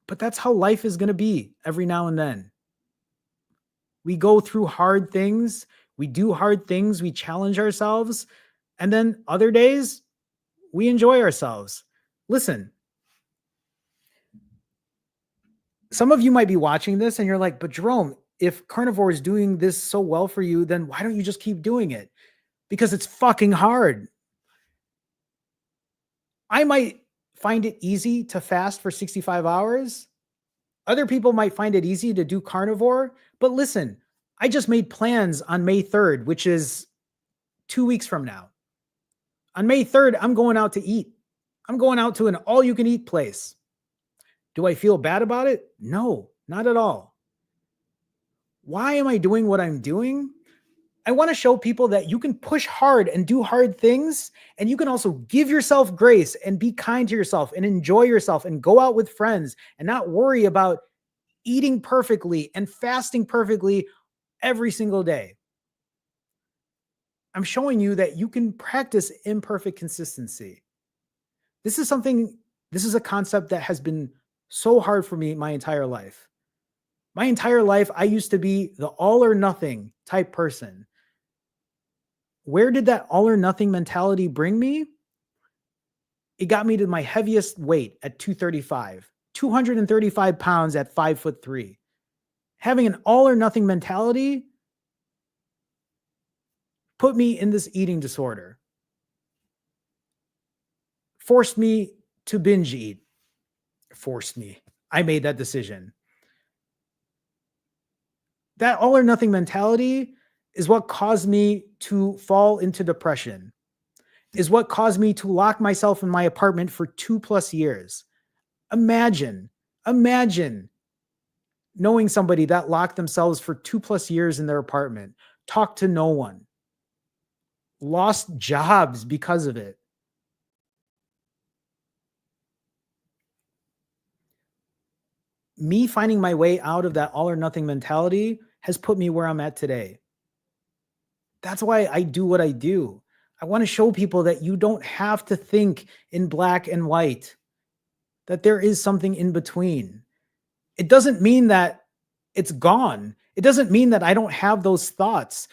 But that's how life is going to be every now and then. We go through hard things. We do hard things. We challenge ourselves. And then other days, we enjoy ourselves. Listen, some of you might be watching this and you're like, but Jerome, if carnivore is doing this so well for you, then why don't you just keep doing it? Because it's fucking hard. I might find it easy to fast for 65 hours. Other people might find it easy to do carnivore. But listen, I just made plans on May 3rd, which is 2 weeks from now. On May 3rd, I'm going out to eat. I'm going out to an all-you-can-eat place. Do I feel bad about it? No, not at all. Why am I doing what I'm doing? I want to show people that you can push hard and do hard things, and you can also give yourself grace and be kind to yourself and enjoy yourself and go out with friends and not worry about eating perfectly and fasting perfectly every single day. I'm showing you that you can practice imperfect consistency. This is something, this is a concept that has been so hard for me my entire life. My entire life, I used to be the all or nothing type person. Where did that all or nothing mentality bring me? It got me to my heaviest weight at 235, 235 pounds at 5'3". Having an all or nothing mentality put me in this eating disorder, forced me to binge eat, forced me. I made that decision. That all or nothing mentality is what caused me to fall into depression, is what caused me to lock myself in my apartment for 2+ years. Imagine, imagine knowing somebody that locked themselves for 2+ years in their apartment, talked to no one, lost jobs because of it. Me finding my way out of that all or nothing mentality has put me where I'm at today. That's why I do what I do. I want to show people that you don't have to think in black and white, that there is something in between. It doesn't mean that it's gone. It doesn't mean that I don't have those thoughts.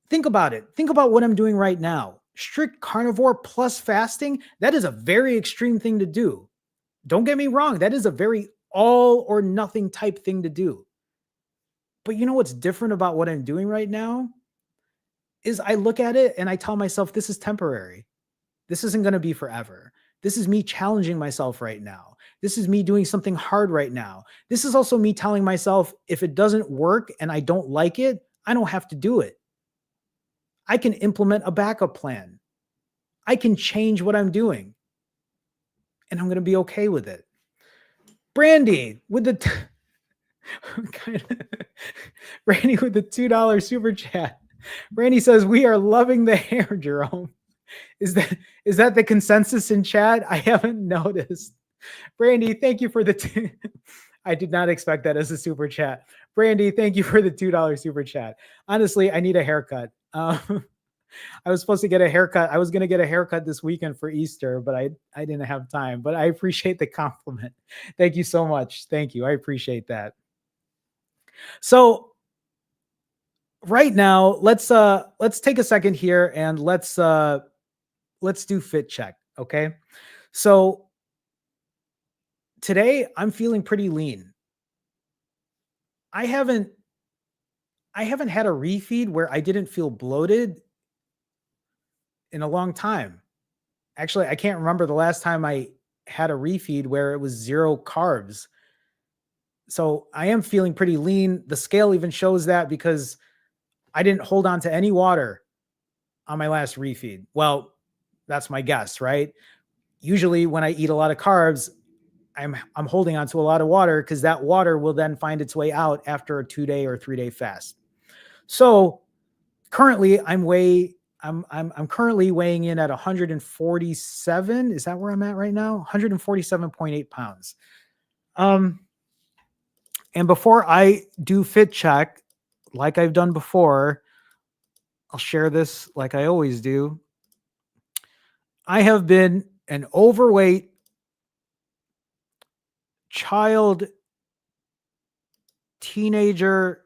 Think about it. Think about what I'm doing right now. Strict carnivore plus fasting, that is a very extreme thing to do. Don't get me wrong, that is a very all or nothing type thing to do. But you know what's different about what I'm doing right now? Is I look at it and I tell myself, this is temporary. This isn't going to be forever. This is me challenging myself right now. This is me doing something hard right now. This is also me telling myself, if it doesn't work and I don't like it, I don't have to do it. I can implement a backup plan. I can change what I'm doing. And I'm going to be okay with it. Brandy with the Brandy with the $2 super chat. Brandy says, "We are loving the hair, Jerome." Is that the consensus in chat? I haven't noticed. Brandy, thank you for the I did not expect that as a super chat. Brandy, thank you for the $2 super chat. Honestly, I need a haircut. I was supposed to get a haircut. I was going to get a haircut this weekend for Easter, but I didn't have time. But I appreciate the compliment. Thank you so much. Thank you. I appreciate that. So right now, let's take a second here and let's do fit check. Okay. So today I'm feeling pretty lean. I haven't had a refeed where I didn't feel bloated in a long time. Actually, I can't remember the last time I had a refeed where it was 0 carbs. So I am feeling pretty lean. The scale even shows that because I didn't hold on to any water on my last refeed. Well, that's my guess, right? Usually when I eat a lot of carbs, I'm holding on to a lot of water because that water will then find its way out after a 2-day or 3-day fast. So currently I'm currently weighing in at 147. Is that where I'm at right now? 147.8 pounds. And before I do fit check, like I've done before, I'll share this like I always do. I have been an overweight child, teenager,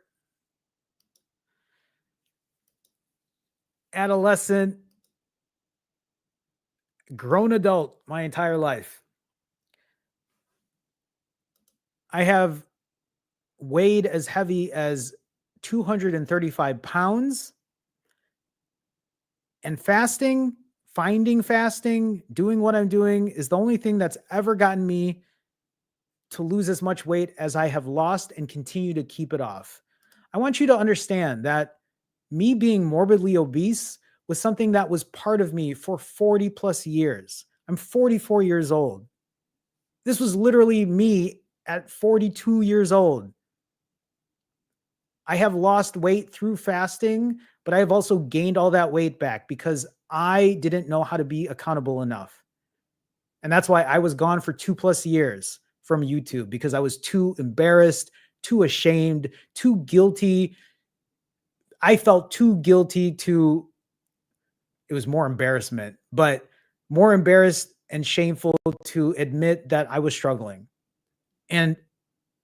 adolescent, grown adult my entire life. I have weighed as heavy as 235 pounds. And fasting, finding fasting, doing what I'm doing is the only thing that's ever gotten me to lose as much weight as I have lost and continue to keep it off. I want you to understand that me being morbidly obese was something that was part of me for 40+ years. I'm 44 years old. This was literally me at 42 years old. I have lost weight through fasting, but I have also gained all that weight back because I didn't know how to be accountable enough. And that's why I was gone for 2+ years from YouTube, because I was too embarrassed, too ashamed, too guilty. I felt too guilty to it was more embarrassment, but more embarrassed and shameful to admit that I was struggling. And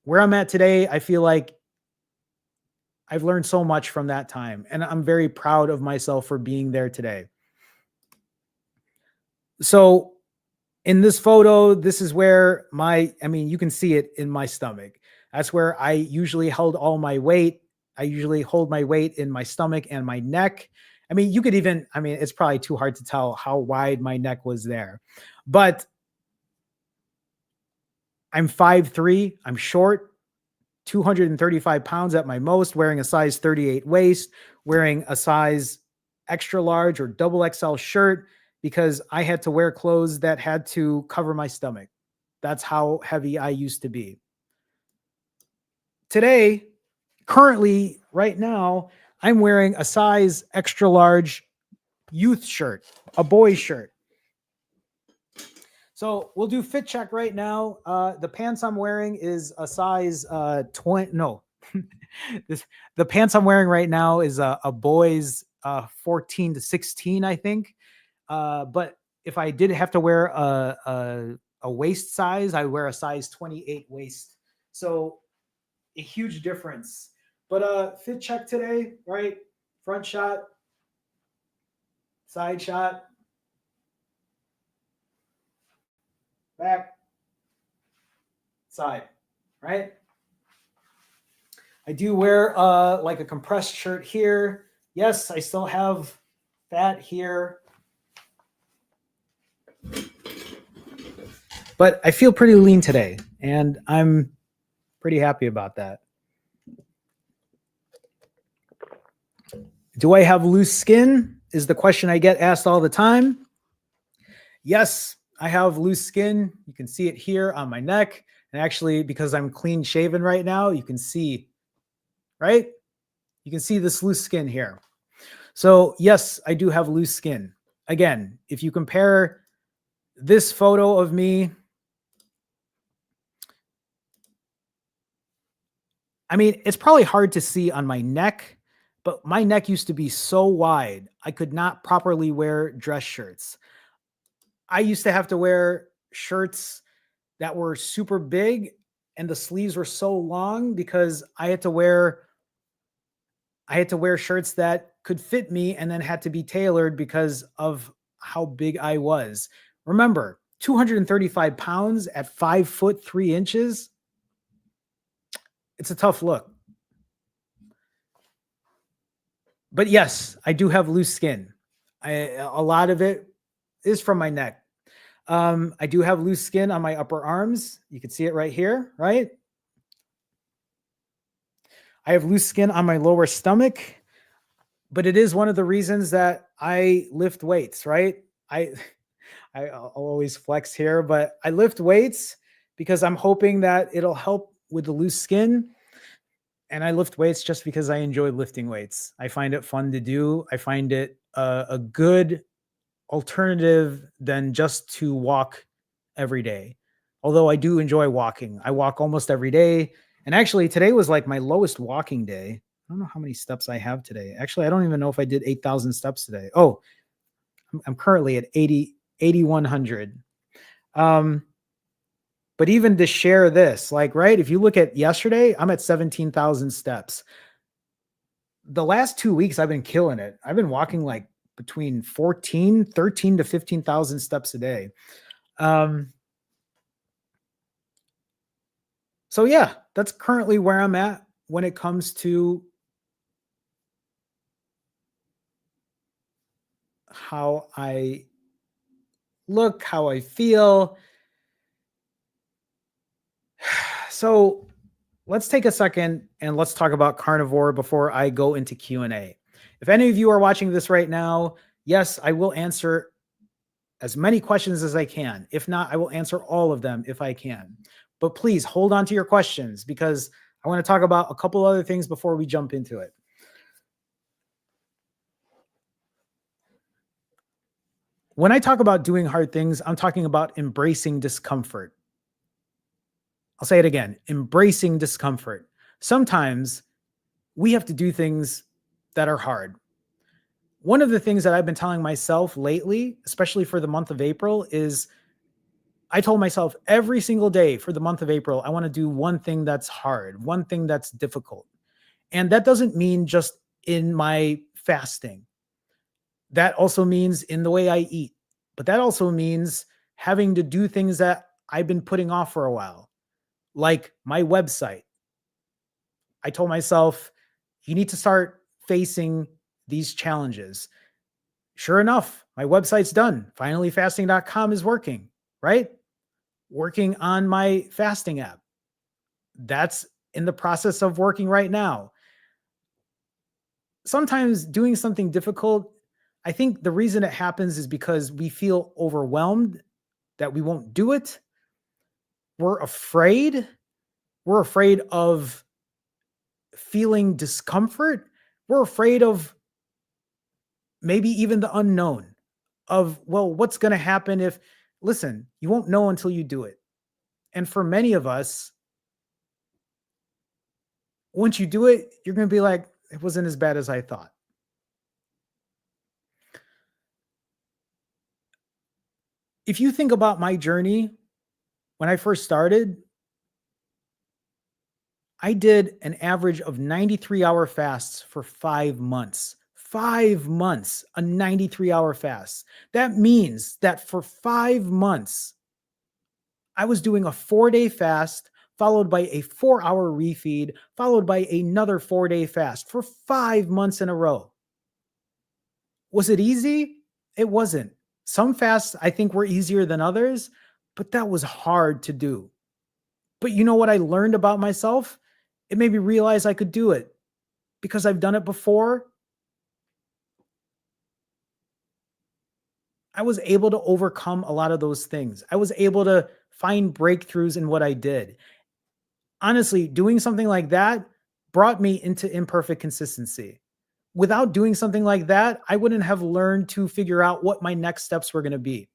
where I'm at today, I feel like I've learned so much from that time, and I'm very proud of myself for being there today. So in this photo, this is where you can see it in my stomach. That's where I usually held all my weight. I usually hold my weight in my stomach and my neck. You could even, it's probably too hard to tell how wide my neck was there, but I'm 5'3", I'm short, 235 pounds at my most, wearing a size 38 waist, wearing a size extra large or double XL shirt because I had to wear clothes that had to cover my stomach. That's how heavy I used to be. Today, currently, right now, I'm wearing a size extra large youth shirt, a boy's shirt. So we'll do fit check right now. The pants I'm wearing is a size 20. No, the pants I'm wearing right now is a boy's 14 to 16, I think. But if I did have to wear a waist size, I wear a size 28 waist. So a huge difference. But fit check today, right? Front shot, side shot, back, side, right? I do wear like a compressed shirt here. Yes, I still have fat here. But I feel pretty lean today, and I'm pretty happy about that. Do I have loose skin? Is the question I get asked all the time. Yes, I have loose skin. You can see it here on my neck. And actually, because I'm clean shaven right now, you can see, right? You can see this loose skin here. So yes, I do have loose skin. Again, if you compare this photo of me, it's probably hard to see on my neck, but my neck used to be so wide, I could not properly wear dress shirts. I used to have to wear shirts that were super big and the sleeves were so long because I had to wear shirts that could fit me and then had to be tailored because of how big I was. Remember, 235 pounds at 5'3". It's a tough look. But yes, I do have loose skin. A lot of it is from my neck. I do have loose skin on my upper arms. You can see it right here, right? I have loose skin on my lower stomach, but it is one of the reasons that I lift weights, right? I'll always flex here, but I lift weights because I'm hoping that it'll help with the loose skin. And I lift weights just because I enjoy lifting weights. I find it fun to do. I find it a good alternative than just to walk every day. Although I do enjoy walking. I walk almost every day. And actually, today was like my lowest walking day. I don't know how many steps I have today. Actually, I don't even know if I did 8,000 steps today. Oh, I'm currently at 8,100. But even to share this, like, right, if you look at yesterday, I'm at 17,000 steps. The last 2 weeks, I've been killing it. I've been walking like between 13 to 15,000 steps a day. So yeah, that's currently where I'm at when it comes to how I look, how I feel. So let's take a second and let's talk about carnivore before I go into Q&A. If any of you are watching this right now, yes, I will answer as many questions as I can. If not, I will answer all of them if I can. But please hold on to your questions because I want to talk about a couple other things before we jump into it. When I talk about doing hard things, I'm talking about embracing discomfort. I'll say it again, embracing discomfort. Sometimes we have to do things that are hard. One of the things that I've been telling myself lately, especially for the month of April, is I told myself every single day for the month of April, I want to do one thing that's hard, one thing that's difficult. And that doesn't mean just in my fasting. That also means in the way I eat. But that also means having to do things that I've been putting off for a while, like my website. I told myself, you need to start facing these challenges. Sure enough, my website's done. Finallyfasting.com is working, right? Working on my fasting app. That's in the process of working right now. Sometimes doing something difficult, I think the reason it happens is because we feel overwhelmed that we won't do it. We're afraid. We're afraid of feeling discomfort. We're afraid of maybe even the unknown of, well, what's going to happen if, listen, you won't know until you do it. And for many of us, once you do it, you're going to be like, it wasn't as bad as I thought. If you think about my journey, when I first started, I did an average of 93-hour fasts for 5 months. 5 months, a 93-hour fast. That means that for 5 months, I was doing a 4-day fast, followed by a 4-hour refeed, followed by another 4-day fast for 5 months in a row. Was it easy? It wasn't. Some fasts I think were easier than others, but that was hard to do. But you know what I learned about myself? It made me realize I could do it because I've done it before. I was able to overcome a lot of those things. I was able to find breakthroughs in what I did. Honestly, doing something like that brought me into imperfect consistency. Without doing something like that, I wouldn't have learned to figure out what my next steps were going to be.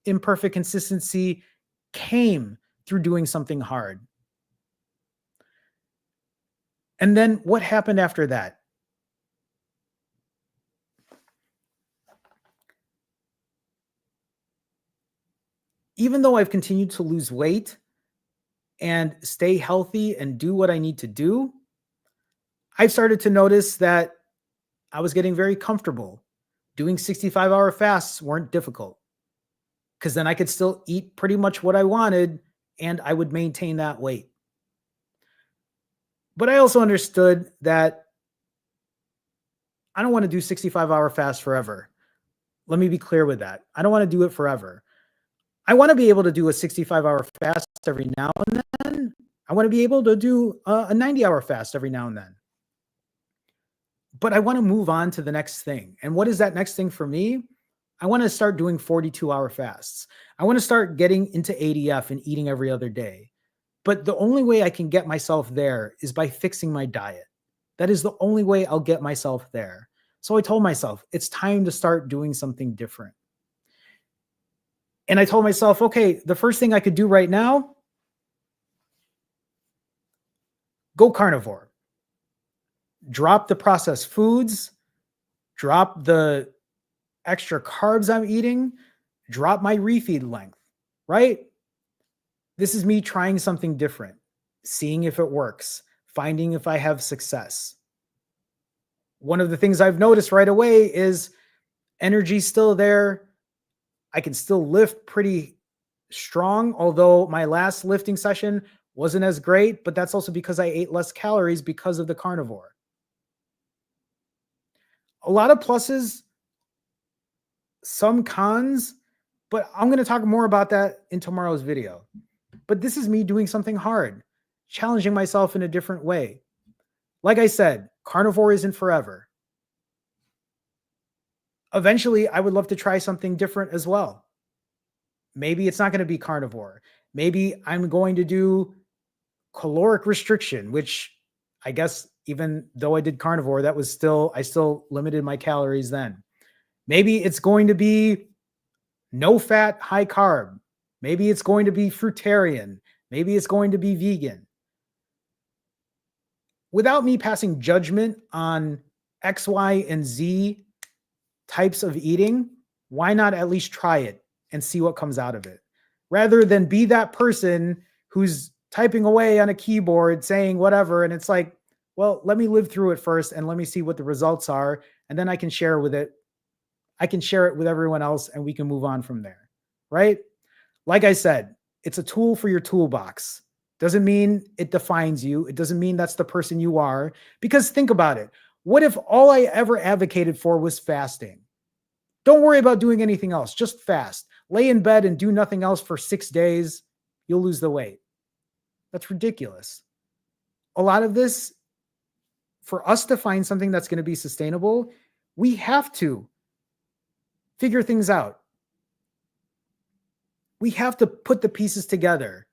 Imperfect consistency came through doing something hard. And then what happened after that? Even though I've continued to lose weight and stay healthy and do what I need to do, I've started to notice that I was getting very comfortable. Doing 65-hour fasts weren't difficult because then I could still eat pretty much what I wanted and I would maintain that weight. But I also understood that I don't want to do 65-hour fast forever. Let me be clear with that. I don't want to do it forever. I want to be able to do a 65-hour fast every now and then. I want to be able to do a 90-hour fast every now and then. But I want to move on to the next thing. And what is that next thing for me? I want to start doing 42-hour fasts. I want to start getting into ADF and eating every other day. But the only way I can get myself there is by fixing my diet. That is the only way I'll get myself there. So I told myself, it's time to start doing something different. And I told myself, okay, the first thing I could do right now, go carnivore. Drop the processed foods, drop the extra carbs I'm eating, drop my refeed length, right? This is me trying something different, seeing if it works, finding if I have success. One of the things I've noticed right away is energy's still there. I can still lift pretty strong, although my last lifting session wasn't as great, but that's also because I ate less calories because of the carnivore. A lot of pluses, some cons, but I'm going to talk more about that in tomorrow's video. But this is me doing something hard, challenging myself in a different way. Like I said, carnivore isn't forever. Eventually, I would love to try something different as well. Maybe it's not going to be carnivore. Maybe I'm going to do caloric restriction, which I guess even though I did carnivore, I still limited my calories then. Maybe it's going to be no fat, high carb. Maybe it's going to be fruitarian. Maybe it's going to be vegan. Without me passing judgment on X, Y, and Z types of eating, why not at least try it and see what comes out of it? Rather than be that person who's typing away on a keyboard saying whatever. And it's like, well, let me live through it first and let me see what the results are. And then I can share with it. I can share it with everyone else and we can move on from there. Right? Like I said, it's a tool for your toolbox. Doesn't mean it defines you. It doesn't mean that's the person you are. Because think about it. What if all I ever advocated for was fasting? Don't worry about doing anything else. Just fast. Lay in bed and do nothing else for 6 days. You'll lose the weight. That's ridiculous. A lot of this, for us to find something that's going to be sustainable, we have to figure things out. We have to put the pieces together.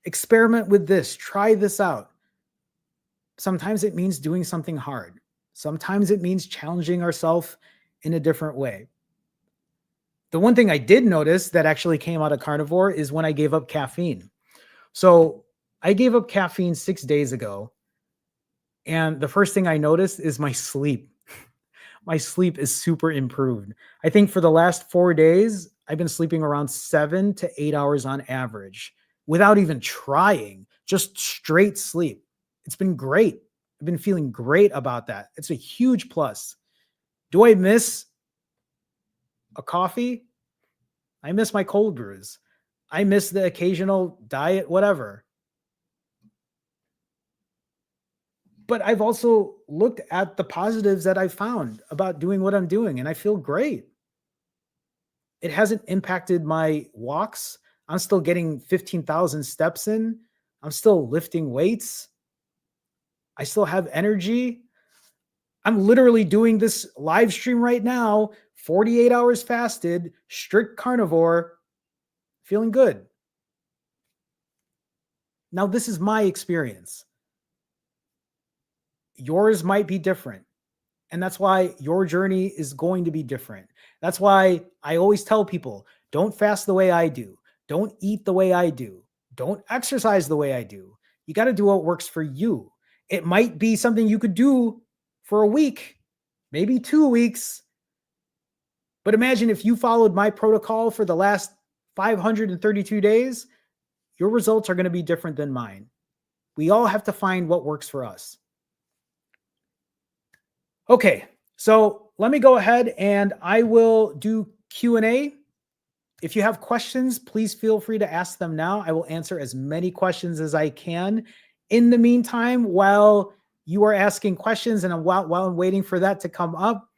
Experiment with this. Try this out. Sometimes it means doing something hard. Sometimes it means challenging ourselves in a different way. The one thing I did notice that actually came out of carnivore is when I gave up caffeine. So I gave up caffeine 6 days ago. And the first thing I noticed is my sleep. My sleep is super improved. I think for the last 4 days, I've been sleeping around 7 to 8 hours on average without even trying, just straight sleep. It's been great. I've been feeling great about that. It's a huge plus. Do I miss a coffee? I miss my cold brews. I miss the occasional diet, whatever. But I've also looked at the positives that I found about doing what I'm doing, and I feel great. It hasn't impacted my walks. I'm still getting 15,000 steps in. I'm still lifting weights. I still have energy. I'm literally doing this live stream right now, 48 hours fasted, strict carnivore, feeling good. Now, this is my experience. Yours might be different. And that's why your journey is going to be different. That's why I always tell people, don't fast the way I do. Don't eat the way I do. Don't exercise the way I do. You got to do what works for you. It might be something you could do for a week, maybe 2 weeks. But imagine if you followed my protocol for the last 532 days, your results are going to be different than mine. We all have to find what works for us. Okay, so let me go ahead and I will do Q&A. If you have questions, please feel free to ask them now. I will answer as many questions as I can. In the meantime, while you are asking questions and while I'm waiting for that to come up,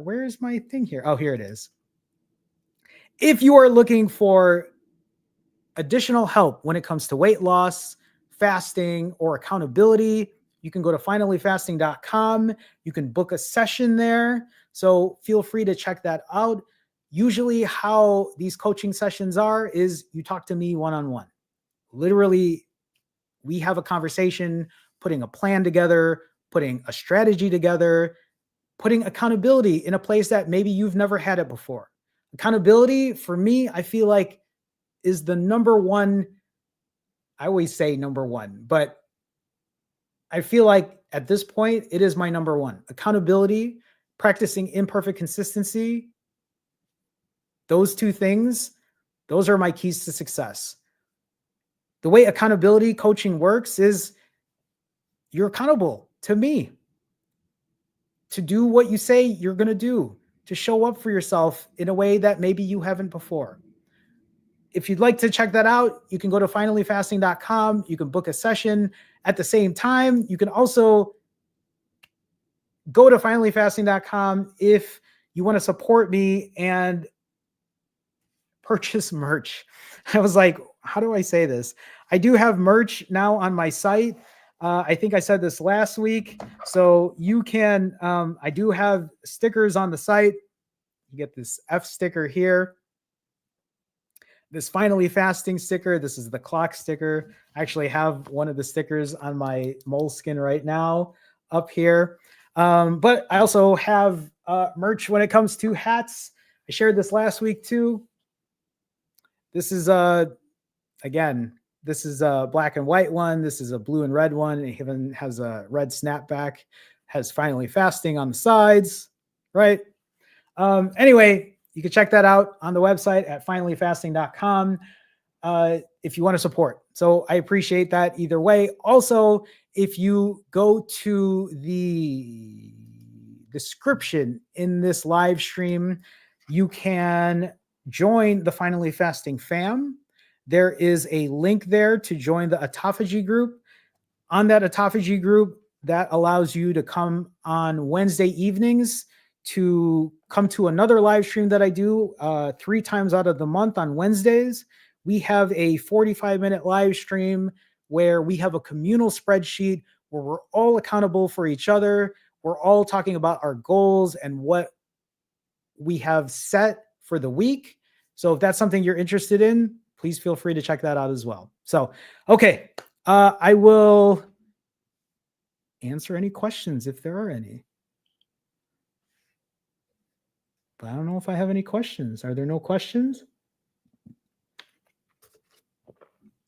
where's my thing here? Oh, here it is. If you are looking for additional help when it comes to weight loss, fasting, or accountability, you can go to finallyfasting.com. You can book a session there. So feel free to check that out. Usually how these coaching sessions are is you talk to me one-on-one. Literally, we have a conversation, putting a plan together, putting a strategy together, putting accountability in a place that maybe you've never had it before. Accountability, for me, I feel like is the number one. I always say number one, but I feel like at this point, it is my number one. Accountability, practicing imperfect consistency. Those two things, those are my keys to success. The way accountability coaching works is you're accountable to me to do what you say you're going to do, to show up for yourself in a way that maybe you haven't before. If you'd like to check that out, you can go to finallyfasting.com. You can book a session. At the same time, you can also go to finallyfasting.com if you want to support me and purchase merch. I was like, how do I say this? I do have merch now on my site. I think I said this last week. So you can, I do have stickers on the site. You get this F sticker here. This Finally Fasting sticker. This is the clock sticker. I actually have one of the stickers on my moleskin right now up here. But I also have merch when it comes to hats. I shared this last week too. This is again, this is a black and white one. This is a blue and red one. It even has a red snapback. Has Finally Fasting on the sides, right? Anyway, you can check that out on the website at finallyfasting.com if you want to support. So I appreciate that either way. Also, if you go to the description in this live stream, you can join the Finally Fasting fam. There is a link there to join the autophagy group. On that autophagy group, that allows you to come on Wednesday evenings to come to another live stream that I do 3 times out of the month on Wednesdays. We have a 45-minute live stream where we have a communal spreadsheet where we're all accountable for each other. We're all talking about our goals and what we have set for the week. So if that's something you're interested in, please feel free to check that out as well. So, okay, I will answer any questions if there are any. But I don't know if I have any questions. Are there no questions?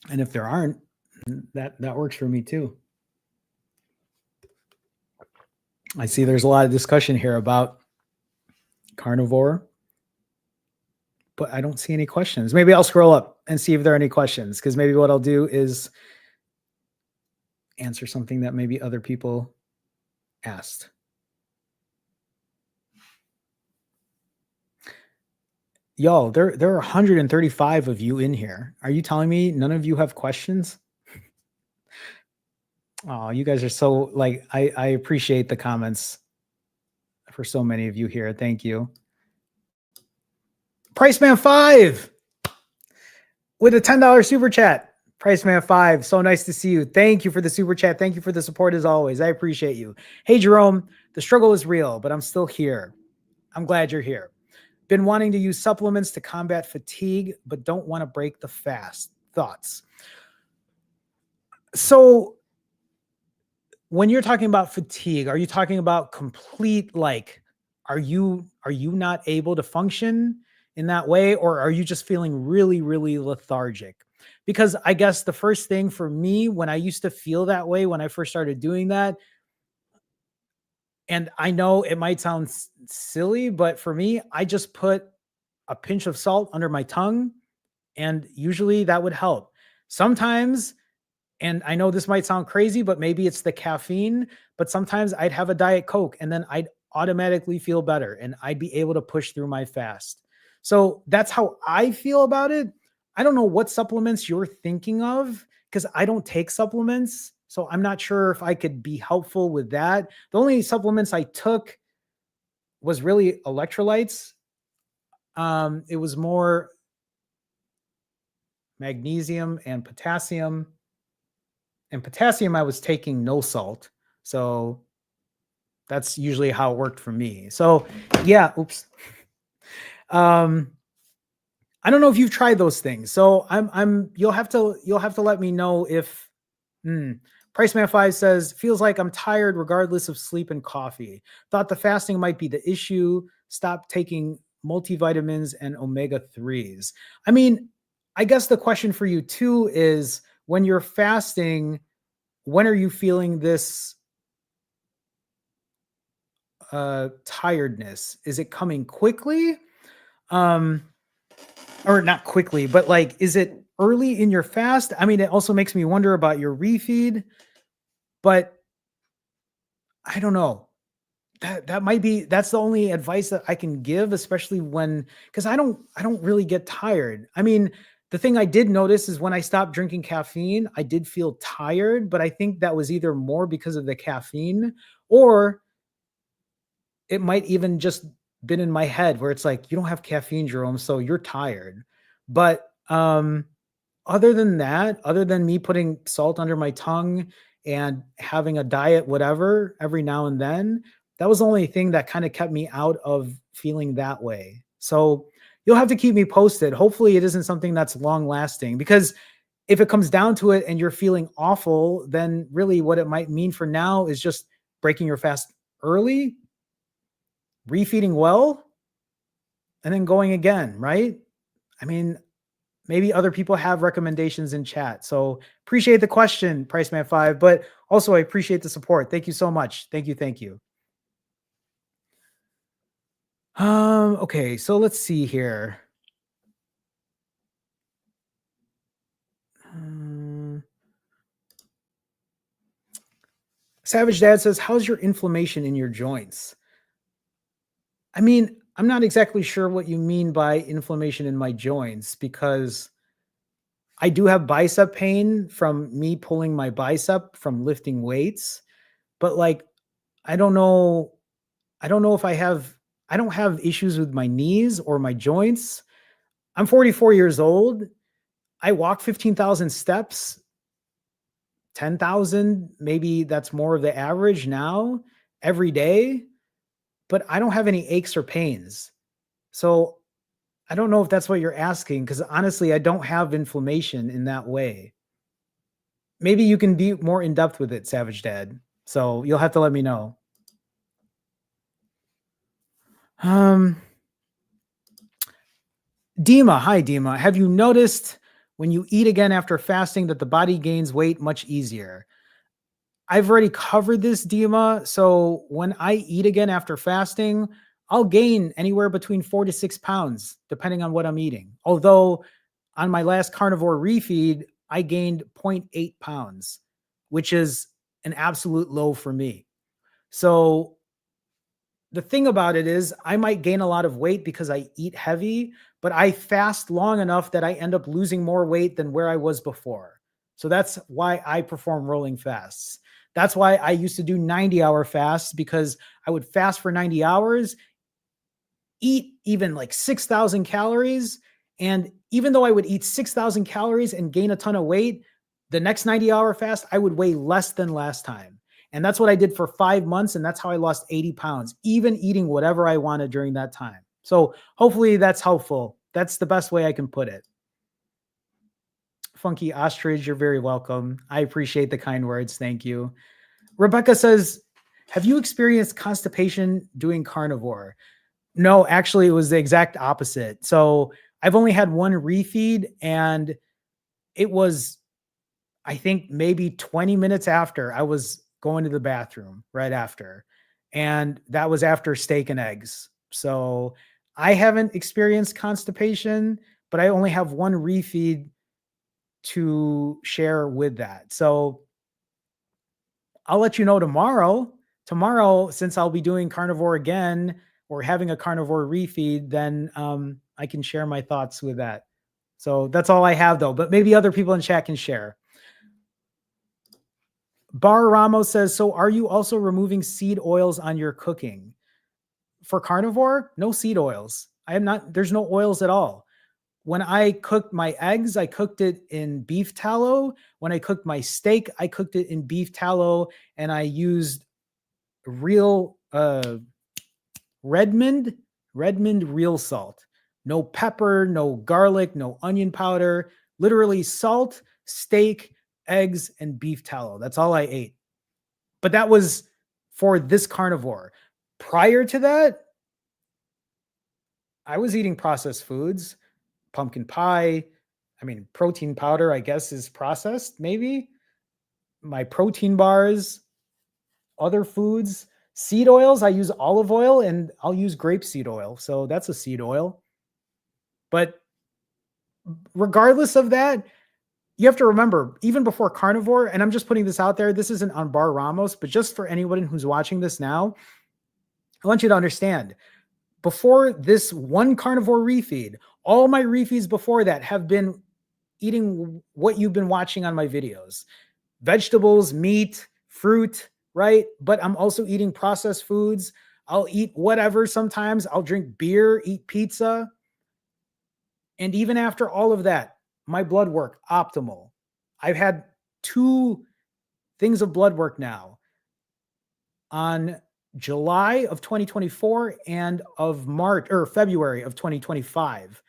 And if there aren't, that works for me too. I see there's a lot of discussion here about carnivore, but I don't see any questions. Maybe I'll scroll up and see if there are any questions, because maybe what I'll do is answer something that maybe other people asked. Y'all, there are 135 of you in here. Are you telling me none of you have questions? Oh, you guys are so, like, I appreciate the comments for so many of you here. Thank you. Priceman 5 with a $10 super chat. Priceman 5, so nice to see you. Thank you for the super chat. Thank you for the support as always. I appreciate you. Hey, Jerome, the struggle is real, but I'm still here. I'm glad you're here. Been wanting to use supplements to combat fatigue, but don't want to break the fast. Thoughts? So when you're talking about fatigue, are you talking about complete, like, are you not able to function in that way, or are you just feeling really, really lethargic? Because I guess the first thing for me, when I used to feel that way, when I first started doing that, and I know it might sound silly, but for me, I just put a pinch of salt under my tongue, and usually that would help. Sometimes, and I know this might sound crazy, but maybe it's the caffeine, but sometimes I'd have a Diet Coke and then I'd automatically feel better and I'd be able to push through my fast. So that's how I feel about it. I don't know what supplements you're thinking of, because I don't take supplements. So I'm not sure if I could be helpful with that. The only supplements I took was really electrolytes. It was more magnesium and potassium. And potassium, I was taking no salt. So that's usually how it worked for me. So yeah, oops. I don't know if you've tried those things. So you'll have to let me know if Priceman 5 says, feels like I'm tired regardless of sleep and coffee. Thought the fasting might be the issue. Stop taking multivitamins and omega-3s. I mean, I guess the question for you too is, when you're fasting, when are you feeling this tiredness? Is it coming quickly? Or not quickly, but like, is it early in your fast? I mean, it also makes me wonder about your refeed, but I don't know. That's the only advice that I can give, especially because I don't really get tired. I mean, the thing I did notice is when I stopped drinking caffeine, I did feel tired, but I think that was either more because of the caffeine, or it might even just been in my head where it's like, you don't have caffeine, Jerome, so you're tired. But other than that, other than me putting salt under my tongue and having a diet, whatever, every now and then, that was the only thing that kind of kept me out of feeling that way. So you'll have to keep me posted. Hopefully it isn't something that's long lasting, because if it comes down to it and you're feeling awful, then really what it might mean for now is just breaking your fast early, refeeding well, and then going again, right? I mean, maybe other people have recommendations in chat. So appreciate the question, Priceman 5, but also I appreciate the support. Thank you so much. Thank you. Okay, so let's see here. Um, Savage Dad says, how's your inflammation in your joints? I mean, I'm not exactly sure what you mean by inflammation in my joints because I do have bicep pain from me pulling my bicep from lifting weights, but like I don't know I don't know if I don't have issues with my knees or my joints. I'm 44 years old. I walk 15,000 steps, 10,000, maybe that's more of the average now every day, but I don't have any aches or pains. So I don't know if that's what you're asking because honestly, I don't have inflammation in that way. Maybe you can be more in depth with it, Savage Dad. So you'll have to let me know. Um, Dima, hi Dima. Have you noticed when you eat again after fasting that the body gains weight much easier? I've already covered this, Dima. So when I eat again after fasting, I'll gain anywhere between 4 to 6 pounds, depending on what I'm eating. Although on my last carnivore refeed, I gained zero 0.8 pounds, which is an absolute low for me. So the thing about it is, I might gain a lot of weight because I eat heavy, but I fast long enough that I end up losing more weight than where I was before. So that's why I perform rolling fasts. That's why I used to do 90-hour fasts because I would fast for 90 hours, eat even like 6,000 calories. And even though I would eat 6,000 calories and gain a ton of weight, the next 90-hour fast, I would weigh less than last time. And that's what I did for 5 months. And that's how I lost 80 pounds, even eating whatever I wanted during that time. So hopefully that's helpful. That's the best way I can put it. Funky Ostrich, you're very welcome. I appreciate the kind words. Thank you. Rebecca says, have you experienced constipation doing carnivore? No, actually, it was the exact opposite. So I've only had one refeed, and it was, I think, maybe 20 minutes after I was going to the bathroom right after. And that was after steak and eggs. So I haven't experienced constipation, but I only have one refeed to share with that. So I'll let you know tomorrow. Tomorrow, since I'll be doing carnivore again or having a carnivore refeed, then I can share my thoughts with that. So that's all I have, though. But maybe other people in chat can share. Bar Ramos says, so are you also removing seed oils on your cooking? For carnivore, no seed oils. I am not, there's no oils at all. When I cooked my eggs, I cooked it in beef tallow. When I cooked my steak, I cooked it in beef tallow, and I used real Redmond real salt. No pepper, no garlic, no onion powder. Literally salt, steak, eggs, and beef tallow. That's all I ate. But that was for this carnivore. Prior to that, I was eating processed foods, pumpkin pie. I mean, protein powder, I guess, is processed, maybe. My protein bars, other foods. Seed oils, I use olive oil and I'll use grapeseed oil. So that's a seed oil. But regardless of that, you have to remember, even before carnivore, and I'm just putting this out there, this isn't on Bar Ramos, but just for anyone who's watching this now, I want you to understand, before this one carnivore refeed, all my refeeds before that have been eating what you've been watching on my videos. Vegetables, meat, fruit, right? But I'm also eating processed foods. I'll eat whatever sometimes. I'll drink beer, eat pizza. And even after all of that, my blood work, optimal. I've had 2 things of blood work now on July of 2024 and of March or February of 2025.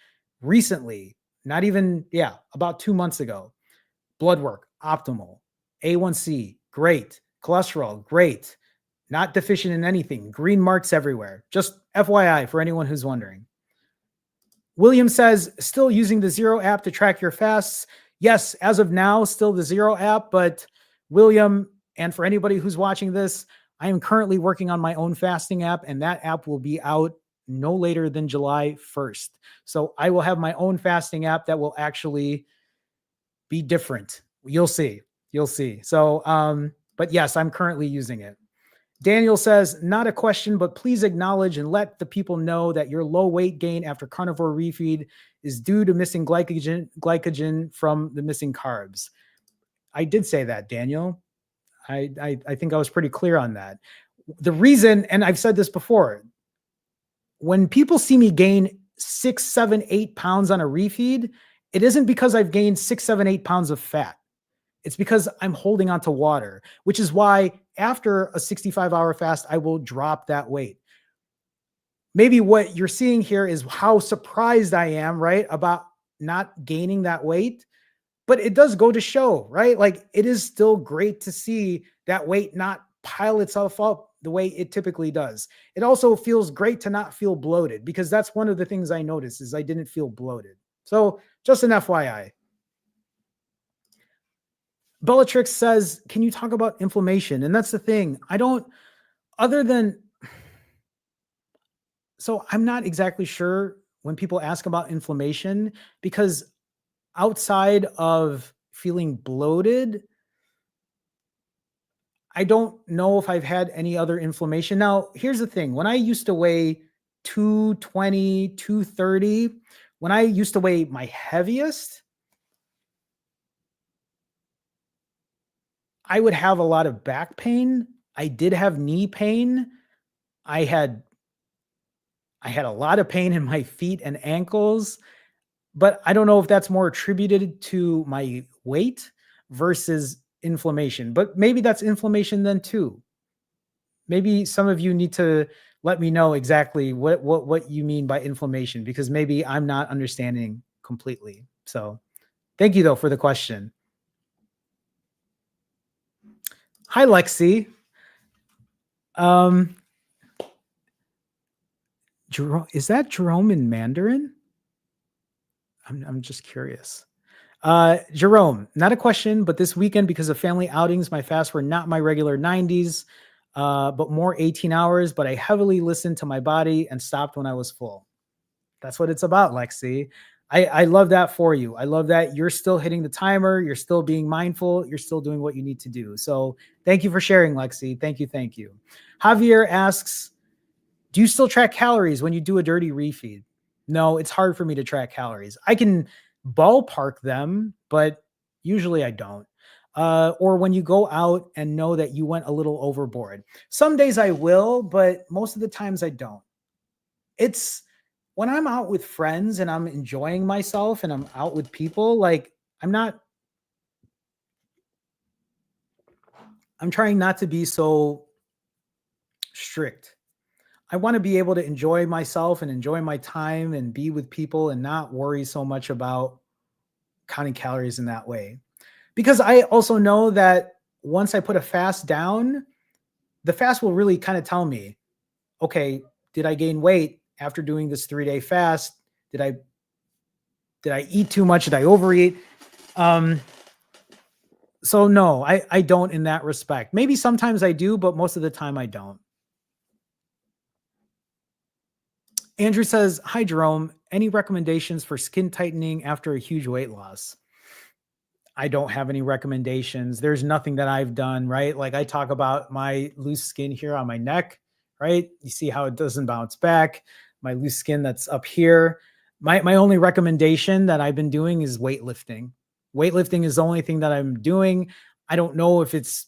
Recently, not even, about 2 months ago. Blood work, optimal. A1C, great. Cholesterol, great. Not deficient in anything. Green marks everywhere. Just FYI for anyone who's wondering. William says, still using the Zero app to track your fasts. Yes, as of now, still the Zero app. But William, and for anybody who's watching this, I am currently working on my own fasting app, and that app will be out no later than July 1st. So I will have my own fasting app that will actually be different. You'll see. You'll see. So, but yes, I'm currently using it. Daniel says, not a question, but please acknowledge and let the people know that your low weight gain after carnivore refeed is due to missing glycogen from the missing carbs. I did say that, Daniel. I think I was pretty clear on that. The reason, and I've said this before, when people see me gain 6, 7, 8 pounds on a refeed, it isn't because I've gained 6, 7, 8 pounds of fat. It's because I'm holding on to water, which is why after a 65-hour fast, I will drop that weight. Maybe what you're seeing here is how surprised I am, right, about not gaining that weight. But it does go to show, right? Like, it is still great to see that weight not pile itself up the way it typically does. It also feels great to not feel bloated, because that's one of the things I noticed is I didn't feel bloated. So just an FYI. Bellatrix says, can you talk about inflammation? And that's the thing. I don't, other than, so I'm not exactly sure when people ask about inflammation, because outside of feeling bloated, I don't know if I've had any other inflammation. Now, here's the thing. When I used to weigh 220, 230, when I used to weigh my heaviest, I would have a lot of back pain. I did have knee pain. I had a lot of pain in my feet and ankles, but I don't know if that's more attributed to my weight versus inflammation. But maybe that's inflammation then too. Maybe some of you need to let me know exactly what you mean by inflammation, because maybe I'm not understanding completely. So thank you though for the question. Hi, Lexi. Jerome, is that Jerome in Mandarin? I'm just curious. Jerome, not a question, but this weekend, because of family outings, my fasts were not my regular 90s, but more 18 hours, but I heavily listened to my body and stopped when I was full. That's what it's about, Lexi. I love that for you. I love that you're still hitting the timer. You're still being mindful. You're still doing what you need to do. So thank you for sharing, Lexi. Thank you. Thank you. Javier asks, do you still track calories when you do a dirty refeed? No, it's hard for me to track calories. I can ballpark them, but usually I don't. Or when you go out and know that you went a little overboard. Some days I will, but most of the times I don't. It's when I'm out with friends and I'm enjoying myself and I'm out with people, like I'm trying not to be so strict. I want to be able to enjoy myself and enjoy my time and be with people and not worry so much about counting calories in that way. Because I also know that once I put a fast down, the fast will really kind of tell me, okay, did I gain weight after doing this 3-day fast? Did I eat too much? Did I overeat? So no, I don't in that respect. Maybe sometimes I do, but most of the time I don't. Andrew says, hi, Jerome. Any recommendations for skin tightening after a huge weight loss? I don't have any recommendations. There's nothing that I've done, right? Like I talk about my loose skin here on my neck, right? You see how it doesn't bounce back. My loose skin that's up here. My only recommendation that I've been doing is weightlifting. Weightlifting is the only thing that I'm doing. I don't know if it's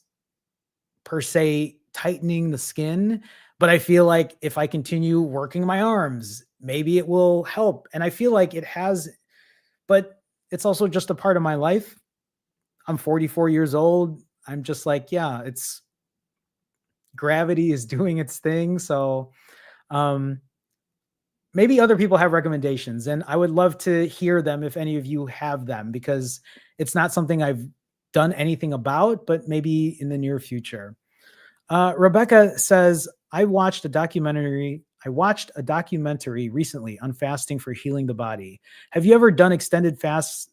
per se tightening the skin, but I feel like if I continue working my arms, maybe it will help. And I feel like it has, but it's also just a part of my life. I'm 44 years old. I'm just like, yeah, it's gravity is doing its thing. So maybe other people have recommendations, and I would love to hear them if any of you have them, because it's not something I've done anything about, but maybe in the near future. Rebecca says, I watched a documentary recently on fasting for healing the body. Have you ever done extended fasts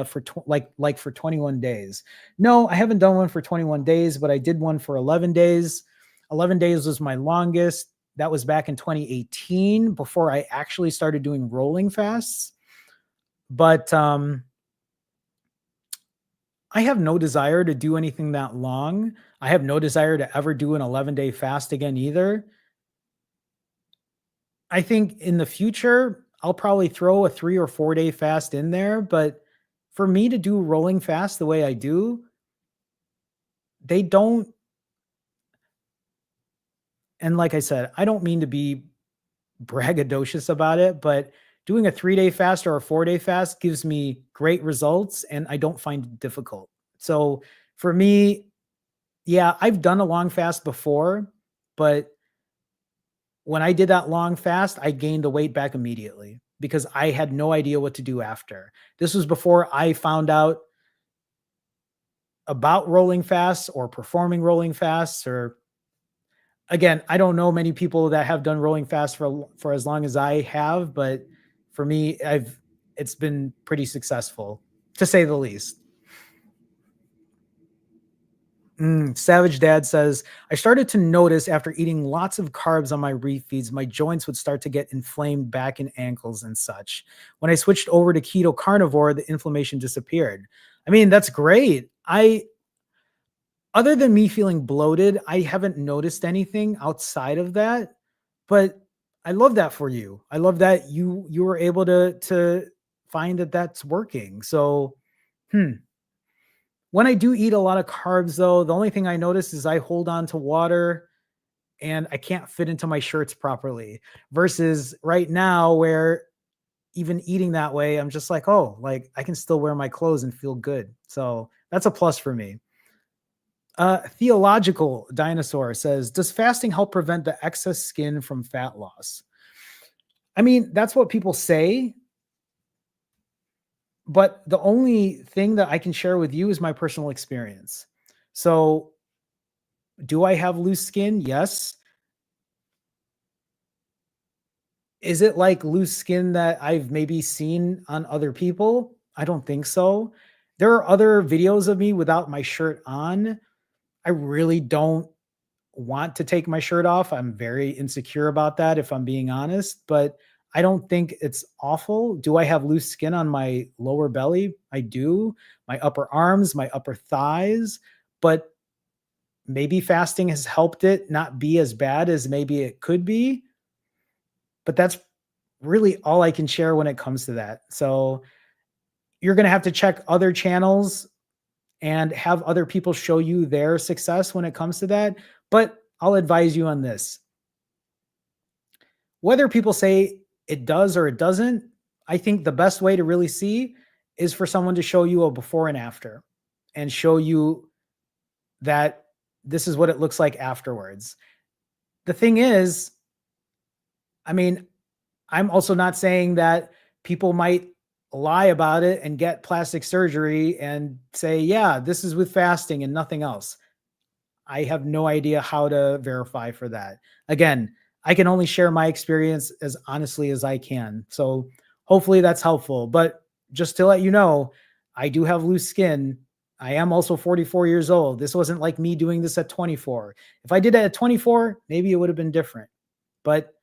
for 21 days? No, I haven't done one for 21 days, but I did one for 11 days. 11 days was my longest. That was back in 2018 before I actually started doing rolling fasts. But I have no desire to do anything that long. I have no desire to ever do an 11-day fast again either. I think in the future, I'll probably throw a 3 or 4 day fast in there. But for me to do rolling fast the way I do, they don't. And like I said, I don't mean to be braggadocious about it, but doing a 3-day fast or a 4-day fast gives me great results and I don't find it difficult. So for me, yeah, I've done a long fast before, but when I did that long fast, I gained the weight back immediately because I had no idea what to do after. This was before I found out about rolling fasts or performing rolling fasts. Or again, I don't know many people that have done rolling fast for as long as I have, but for me, it's been pretty successful to say the least. Savage Dad says, I started to notice after eating lots of carbs on my refeeds, my joints would start to get inflamed back in ankles and such. When I switched over to keto carnivore, the inflammation disappeared. I mean, that's great. Other than me feeling bloated, I haven't noticed anything outside of that, but I love that for you. I love that you were able to find that that's working. So, hmm. When I do eat a lot of carbs, though, the only thing I notice is I hold on to water and I can't fit into my shirts properly. Versus right now, where even eating that way, I'm just like, oh, like I can still wear my clothes and feel good. So that's a plus for me. Theological Dinosaur says, does fasting help prevent the excess skin from fat loss? I mean, that's what people say. But the only thing that I can share with you is my personal experience. So, do I have loose skin? Yes. Is it like loose skin that I've maybe seen on other people? I don't think so. There are other videos of me without my shirt on. I really don't want to take my shirt off. I'm very insecure about that, if I'm being honest, but I don't think it's awful. Do I have loose skin on my lower belly? I do. My upper arms, my upper thighs, but maybe fasting has helped it not be as bad as maybe it could be. But that's really all I can share when it comes to that. So you're going to have to check other channels and have other people show you their success when it comes to that. But I'll advise you on this. Whether people say it does or it doesn't, I think the best way to really see is for someone to show you a before and after and show you that this is what it looks like afterwards. The thing is, I mean, I'm also not saying that people might lie about it and get plastic surgery and say, yeah, this is with fasting and nothing else. I have no idea how to verify for that. Again, I can only share my experience as honestly as I can. So hopefully that's helpful. But just to let you know, I do have loose skin. I am also 44 years old. This wasn't like me doing this at 24. If I did it at 24, maybe it would have been different. But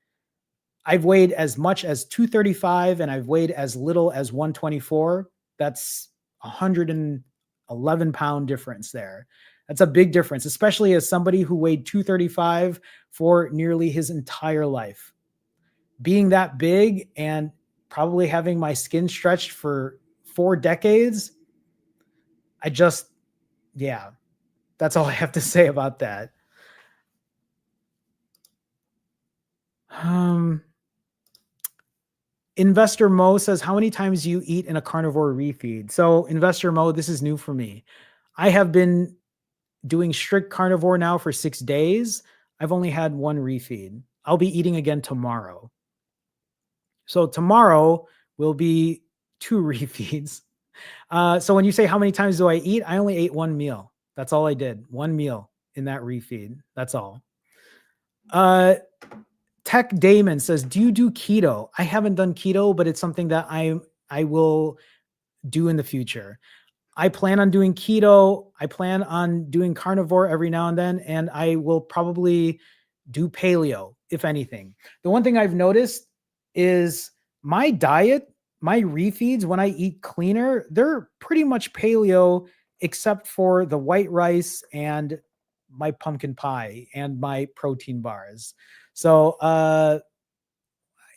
I've weighed as much as 235 and I've weighed as little as 124. That's 111-pound difference there. That's a big difference, especially as somebody who weighed 235 for nearly his entire life. Being that big and probably having my skin stretched for 4 decades, yeah, that's all I have to say about that. Investor Mo says, how many times do you eat in a carnivore refeed? So Investor Mo, this is new for me. I have been doing strict carnivore now for 6 days. I've only had one refeed. I'll be eating again tomorrow. So tomorrow will be 2 refeeds. So when you say how many times do I eat, I only ate 1 meal. That's all I did. 1 meal in that refeed. That's all. Tech Damon says, do you do keto? I haven't done keto, but it's something that I will do in the future. I plan on doing keto. I plan on doing carnivore every now and then, and I will probably do paleo if anything. The one thing I've noticed is my diet, my refeeds when I eat cleaner, they're pretty much paleo except for the white rice and my pumpkin pie and my protein bars. So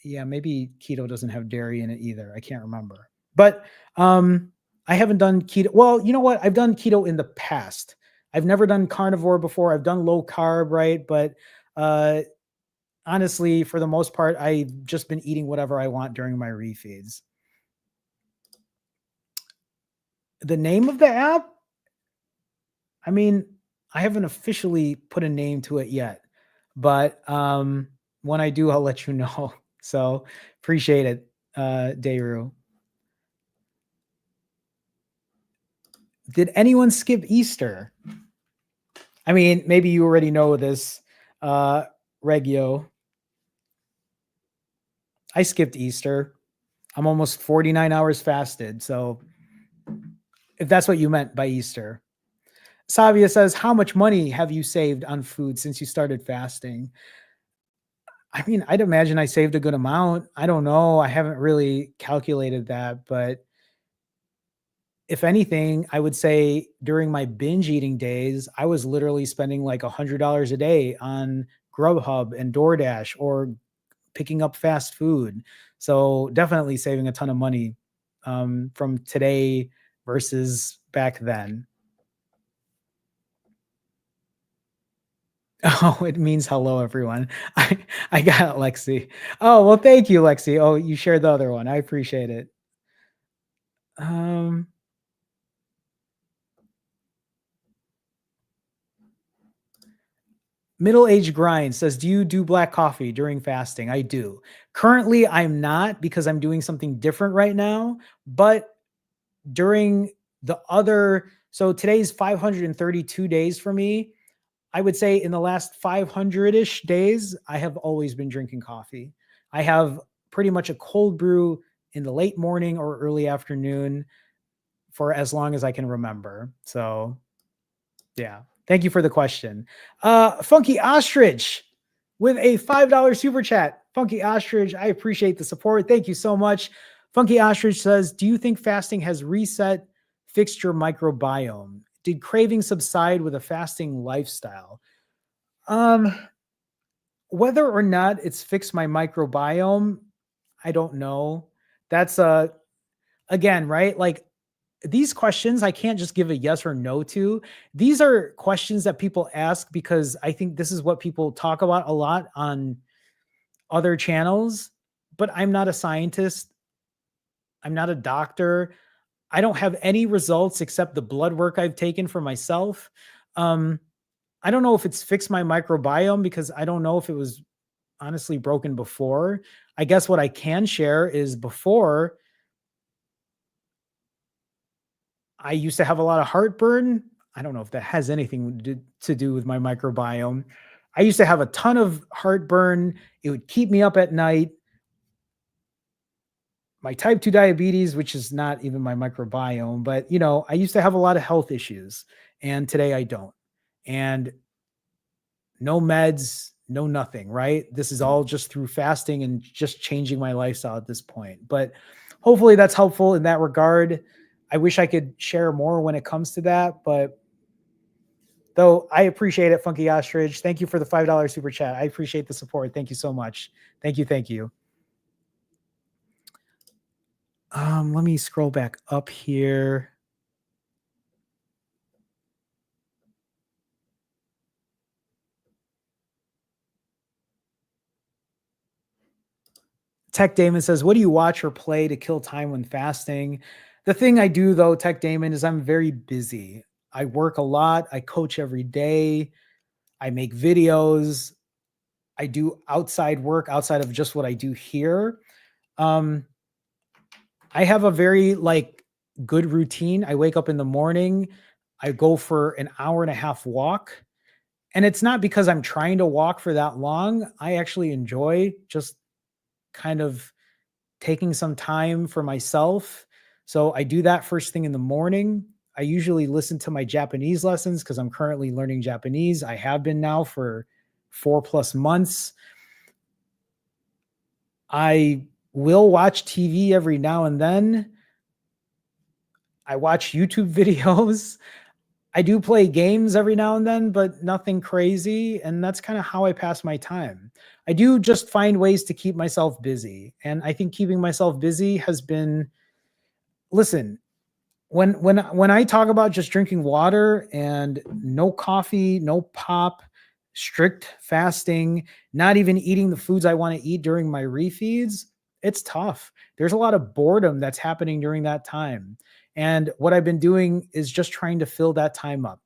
yeah, maybe keto doesn't have dairy in it either. I can't remember. But I haven't done keto. Well, you know what? I've done keto in the past. I've never done carnivore before. I've done low carb, right? But uh honestly, for the most part, I've just been eating whatever I want during my refeeds. The name of the app, I mean, I haven't officially put a name to it yet, but when I do, I'll let you know. So appreciate it, Dayru. Did anyone skip Easter? I mean, maybe you already know this, Regio. I skipped Easter. I'm almost 49 hours fasted. So if that's what you meant by Easter. Savia says, how much money have you saved on food since you started fasting? I mean, I'd imagine I saved a good amount. I don't know. I haven't really calculated that, but if anything, I would say during my binge eating days, I was literally spending like $100 a day on Grubhub and DoorDash or picking up fast food. So definitely saving a ton of money from today versus back then. Oh, it means hello, everyone. I got it, Lexi. Oh, well, thank you, Lexi. Oh, you shared the other one. I appreciate it. Um, Middle Age Grind says, do you do black coffee during fasting? I do. Currently, I'm not because I'm doing something different right now. But during the other, so today's 532 days for me. I would say in the last 500-ish days, I have always been drinking coffee. I have pretty much a cold brew in the late morning or early afternoon for as long as I can remember. So yeah. Thank you for the question. Funky Ostrich with a $5 super chat. Funky Ostrich, I appreciate the support. Thank you so much. Funky Ostrich says, do you think fasting has fixed your microbiome? Did cravings subside with a fasting lifestyle? Whether or not it's fixed my microbiome, I don't know. That's again, right? Like these questions I can't just give a yes or no to. These are questions that people ask because I think this is what people talk about a lot on other channels, but I'm not a scientist. I'm not a doctor. I don't have any results except the blood work I've taken for myself. Um, I don't know if it's fixed my microbiome because I don't know if it was honestly broken before. I guess what I can share is before I used to have a lot of heartburn. I don't know if that has anything to do with my microbiome. I used to have a ton of heartburn. It would keep me up at night. My type 2 diabetes, which is not even my microbiome, but you know, I used to have a lot of health issues and today I don't. And no meds, no nothing, right? This is all just through fasting and just changing my lifestyle at this point. But hopefully that's helpful in that regard. I wish I could share more when it comes to that, but though I appreciate it, Funky Ostrich. Thank you for the $5 super chat. I appreciate the support. Thank you so much. Thank you. Thank you. Let me scroll back up here. Tech Damon says, what do you watch or play to kill time when fasting? The thing I do though, Tech Damon, is I'm very busy. I work a lot. I coach every day. I make videos. I do outside work outside of just what I do here. I have a very good routine. I wake up in the morning. I go for an hour and a half walk. And it's not because I'm trying to walk for that long. I actually enjoy just kind of taking some time for myself. So I do that first thing in the morning. I usually listen to my Japanese lessons because I'm currently learning Japanese. I have been now for 4+ months. I will watch TV every now and then. I watch YouTube videos. I do play games every now and then, but nothing crazy. And that's kind of how I pass my time. I do just find ways to keep myself busy. And I think keeping myself busy has been, listen, when I talk about just drinking water and no coffee, no pop, strict fasting, not even eating the foods I want to eat during my refeeds, it's tough. There's a lot of boredom that's happening during that time. And what I've been doing is just trying to fill that time up.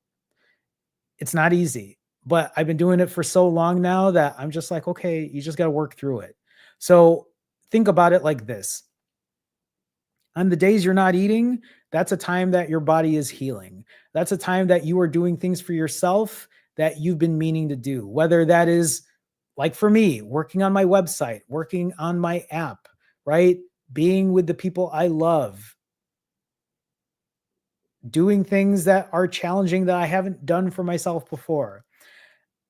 It's not easy, but I've been doing it for so long now that I'm just like, okay, you just got to work through it. So think about it like this: on the days you're not eating, that's a time that your body is healing. That's a time that you are doing things for yourself that you've been meaning to do, whether that is, like for me, working on my website, working on my app, right? Being with the people I love, doing things that are challenging that I haven't done for myself before.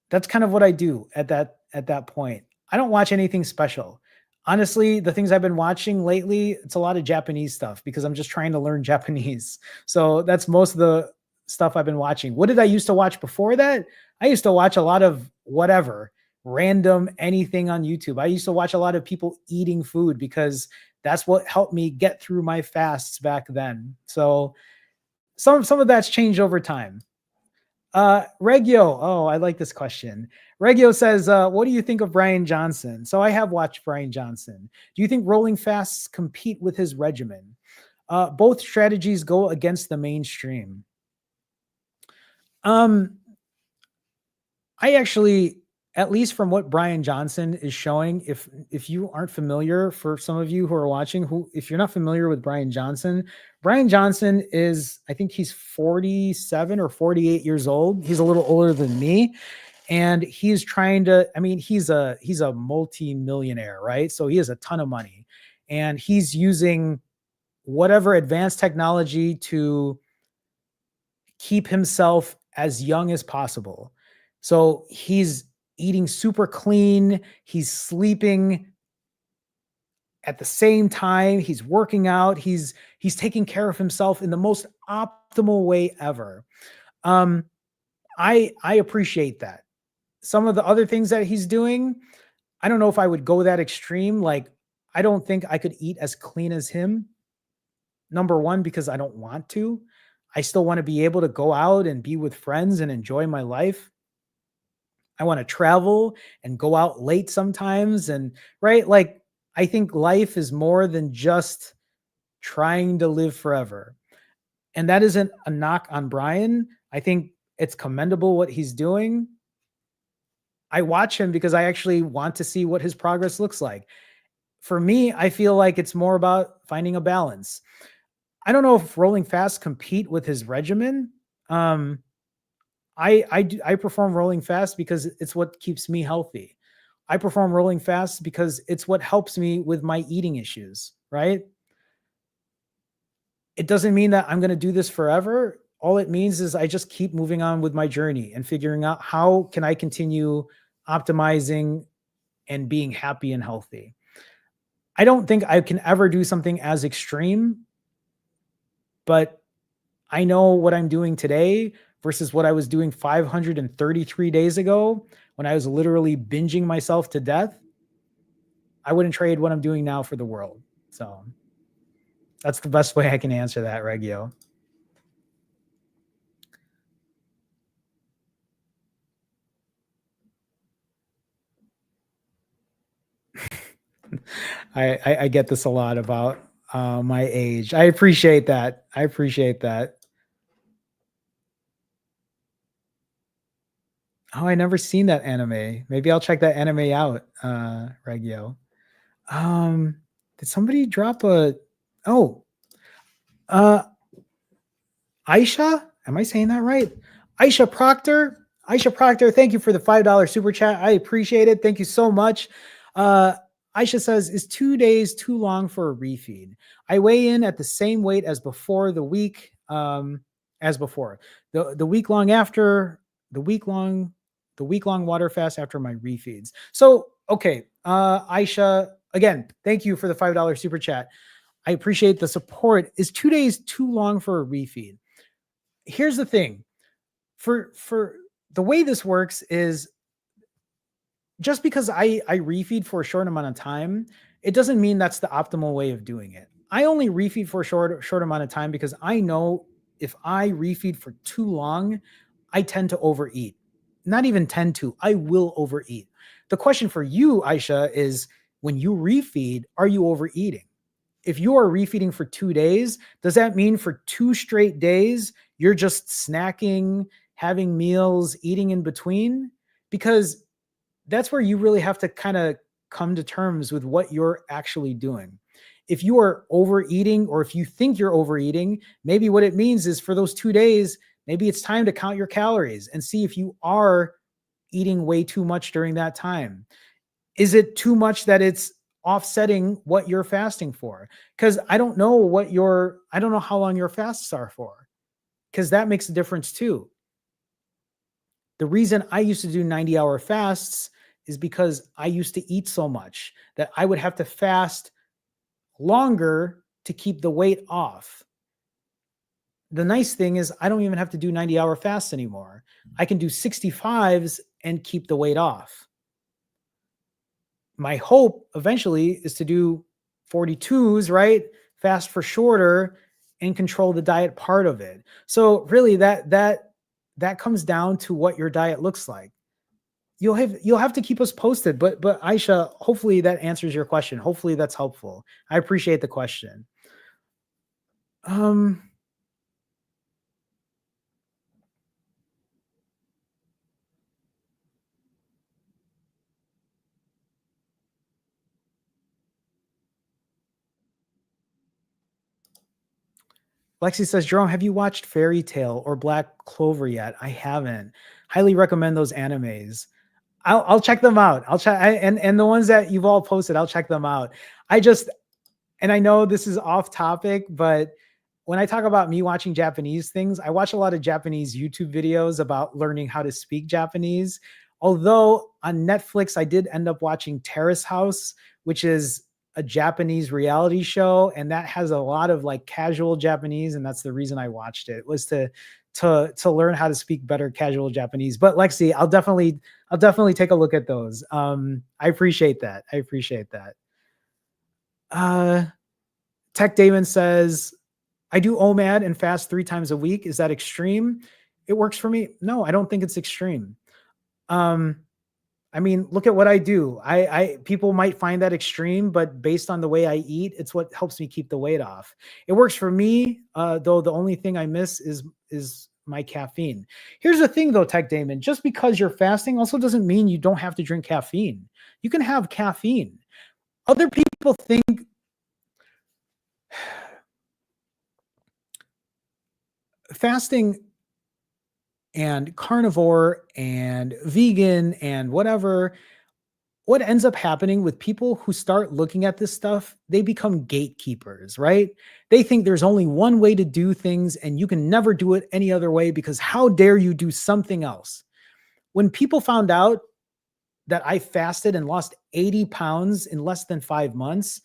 That's kind of what I do at that point. I don't watch anything special. Honestly, the things I've been watching lately, it's a lot of Japanese stuff because I'm just trying to learn Japanese. So that's most of the stuff I've been watching. What did I used to watch before that? I used to watch a lot of whatever, random anything on YouTube. I used to watch a lot of people eating food because that's what helped me get through my fasts back then. So some of that's changed over time. Regio. Oh, I like this question. Regio says, what do you think of Brian Johnson? So I have watched Brian Johnson. Do you think rolling fasts compete with his regimen? Both strategies go against the mainstream. Um, I actually, at least from what Brian Johnson is showing, if you aren't familiar, for some of you who are watching, who if you're not familiar with Brian Johnson is, I think he's 47 or 48 years old. He's a little older than me. And he's trying to, I mean, he's a multi-millionaire, right? So he has a ton of money. And he's using whatever advanced technology to keep himself as young as possible. So he's eating super clean, he's sleeping at the same time, he's working out, he's taking care of himself in the most optimal way ever. Um I appreciate that. Some of the other things that he's doing, I don't know if I would go that extreme. Like, I don't think I could eat as clean as him. Number one, because I don't want to. I still want to be able to go out and be with friends and enjoy my life. I want to travel and go out late sometimes. And right, like, I think life is more than just trying to live forever. And that isn't a knock on Brian. I think it's commendable what he's doing. I watch him because I actually want to see what his progress looks like. For me, I feel like it's more about finding a balance. I don't know if rolling fast compete with his regimen. Um, I perform rolling fast because it's what keeps me healthy. I perform rolling fast because it's what helps me with my eating issues, right? It doesn't mean that I'm going to do this forever. All it means is I just keep moving on with my journey and figuring out how can I continue optimizing and being happy and healthy. I don't think I can ever do something as extreme, but I know what I'm doing today versus what I was doing 533 days ago when I was literally binging myself to death. I wouldn't trade what I'm doing now for the world. So that's the best way I can answer that, Regio. I get this a lot about my age. I appreciate that. I appreciate that. Oh, I never seen that anime. Maybe I'll check that anime out, Regio. Um, did somebody drop a? Oh, uh, Aisha? Am I saying that right? Aisha Proctor. Aisha Proctor, thank you for the $5 super chat. I appreciate it. Thank you so much. Uh, Aisha says, is 2 days too long for a refeed? I weigh in at the same weight as before the week, as before. The week long after the week long, the week long water fast after my refeeds. So, okay, Aisha, Again, thank you for the $5 super chat. I appreciate the support. Is 2 days too long for a refeed? Here's the thing. For the way this works is just because I refeed for a short amount of time, it doesn't mean that's the optimal way of doing it. I only refeed for a short amount of time because I know if I refeed for too long, I tend to overeat. Not even tend to, I will overeat. The question for you, Aisha, is when you refeed, are you overeating? If you are refeeding for 2 days, does that mean for 2 straight days you're just snacking, having meals, eating in between? Because that's where you really have to kind of come to terms with what you're actually doing. If you are overeating, or if you think you're overeating, maybe what it means is for those 2 days, maybe it's time to count your calories and see if you are eating way too much during that time. Is it too much that it's offsetting what you're fasting for? Because I don't know how long your fasts are for, because that makes a difference too. The reason I used to do 90-hour fasts is because I used to eat so much that I would have to fast longer to keep the weight off. The nice thing is I don't even have to do 90-hour fasts anymore. I can do 65s and keep the weight off. My hope eventually is to do 42s, right? Fast for shorter and control the diet part of it. So really that comes down to what your diet looks like. You'll have to keep us posted, but Aisha, hopefully that answers your question. Hopefully that's helpful. I appreciate the question. Lexi says, Jerome, have you watched Fairy Tale or Black Clover yet? I haven't. Highly recommend those animes. I'll check them out. I'll check and the ones that you've all posted, I'll check them out. And I know this is off topic, but when I talk about me watching Japanese things, I watch a lot of Japanese YouTube videos about learning how to speak Japanese. Although on Netflix, I did end up watching Terrace House, which is a Japanese reality show, and that has a lot of like casual Japanese, and that's the reason I watched it, was to learn how to speak better casual Japanese. But Lexi, I'll definitely take a look at those. I appreciate that. Tech Damon says, I do OMAD and fast 3 times a week. Is that extreme? It works for me. No, I don't think it's extreme. I mean, look at what I do. People might find that extreme, but based on the way I eat, it's what helps me keep the weight off. It works for me, though the only thing I miss is my caffeine. Here's the thing though, Tech Damon, just because you're fasting also doesn't mean you don't have to drink caffeine. You can have caffeine. Other people think fasting and carnivore and vegan and whatever, what ends up happening with people who start looking at this stuff, they become gatekeepers, right? They think there's only one way to do things and you can never do it any other way because how dare you do something else? When people found out that I fasted and lost 80 pounds in less than 5 months,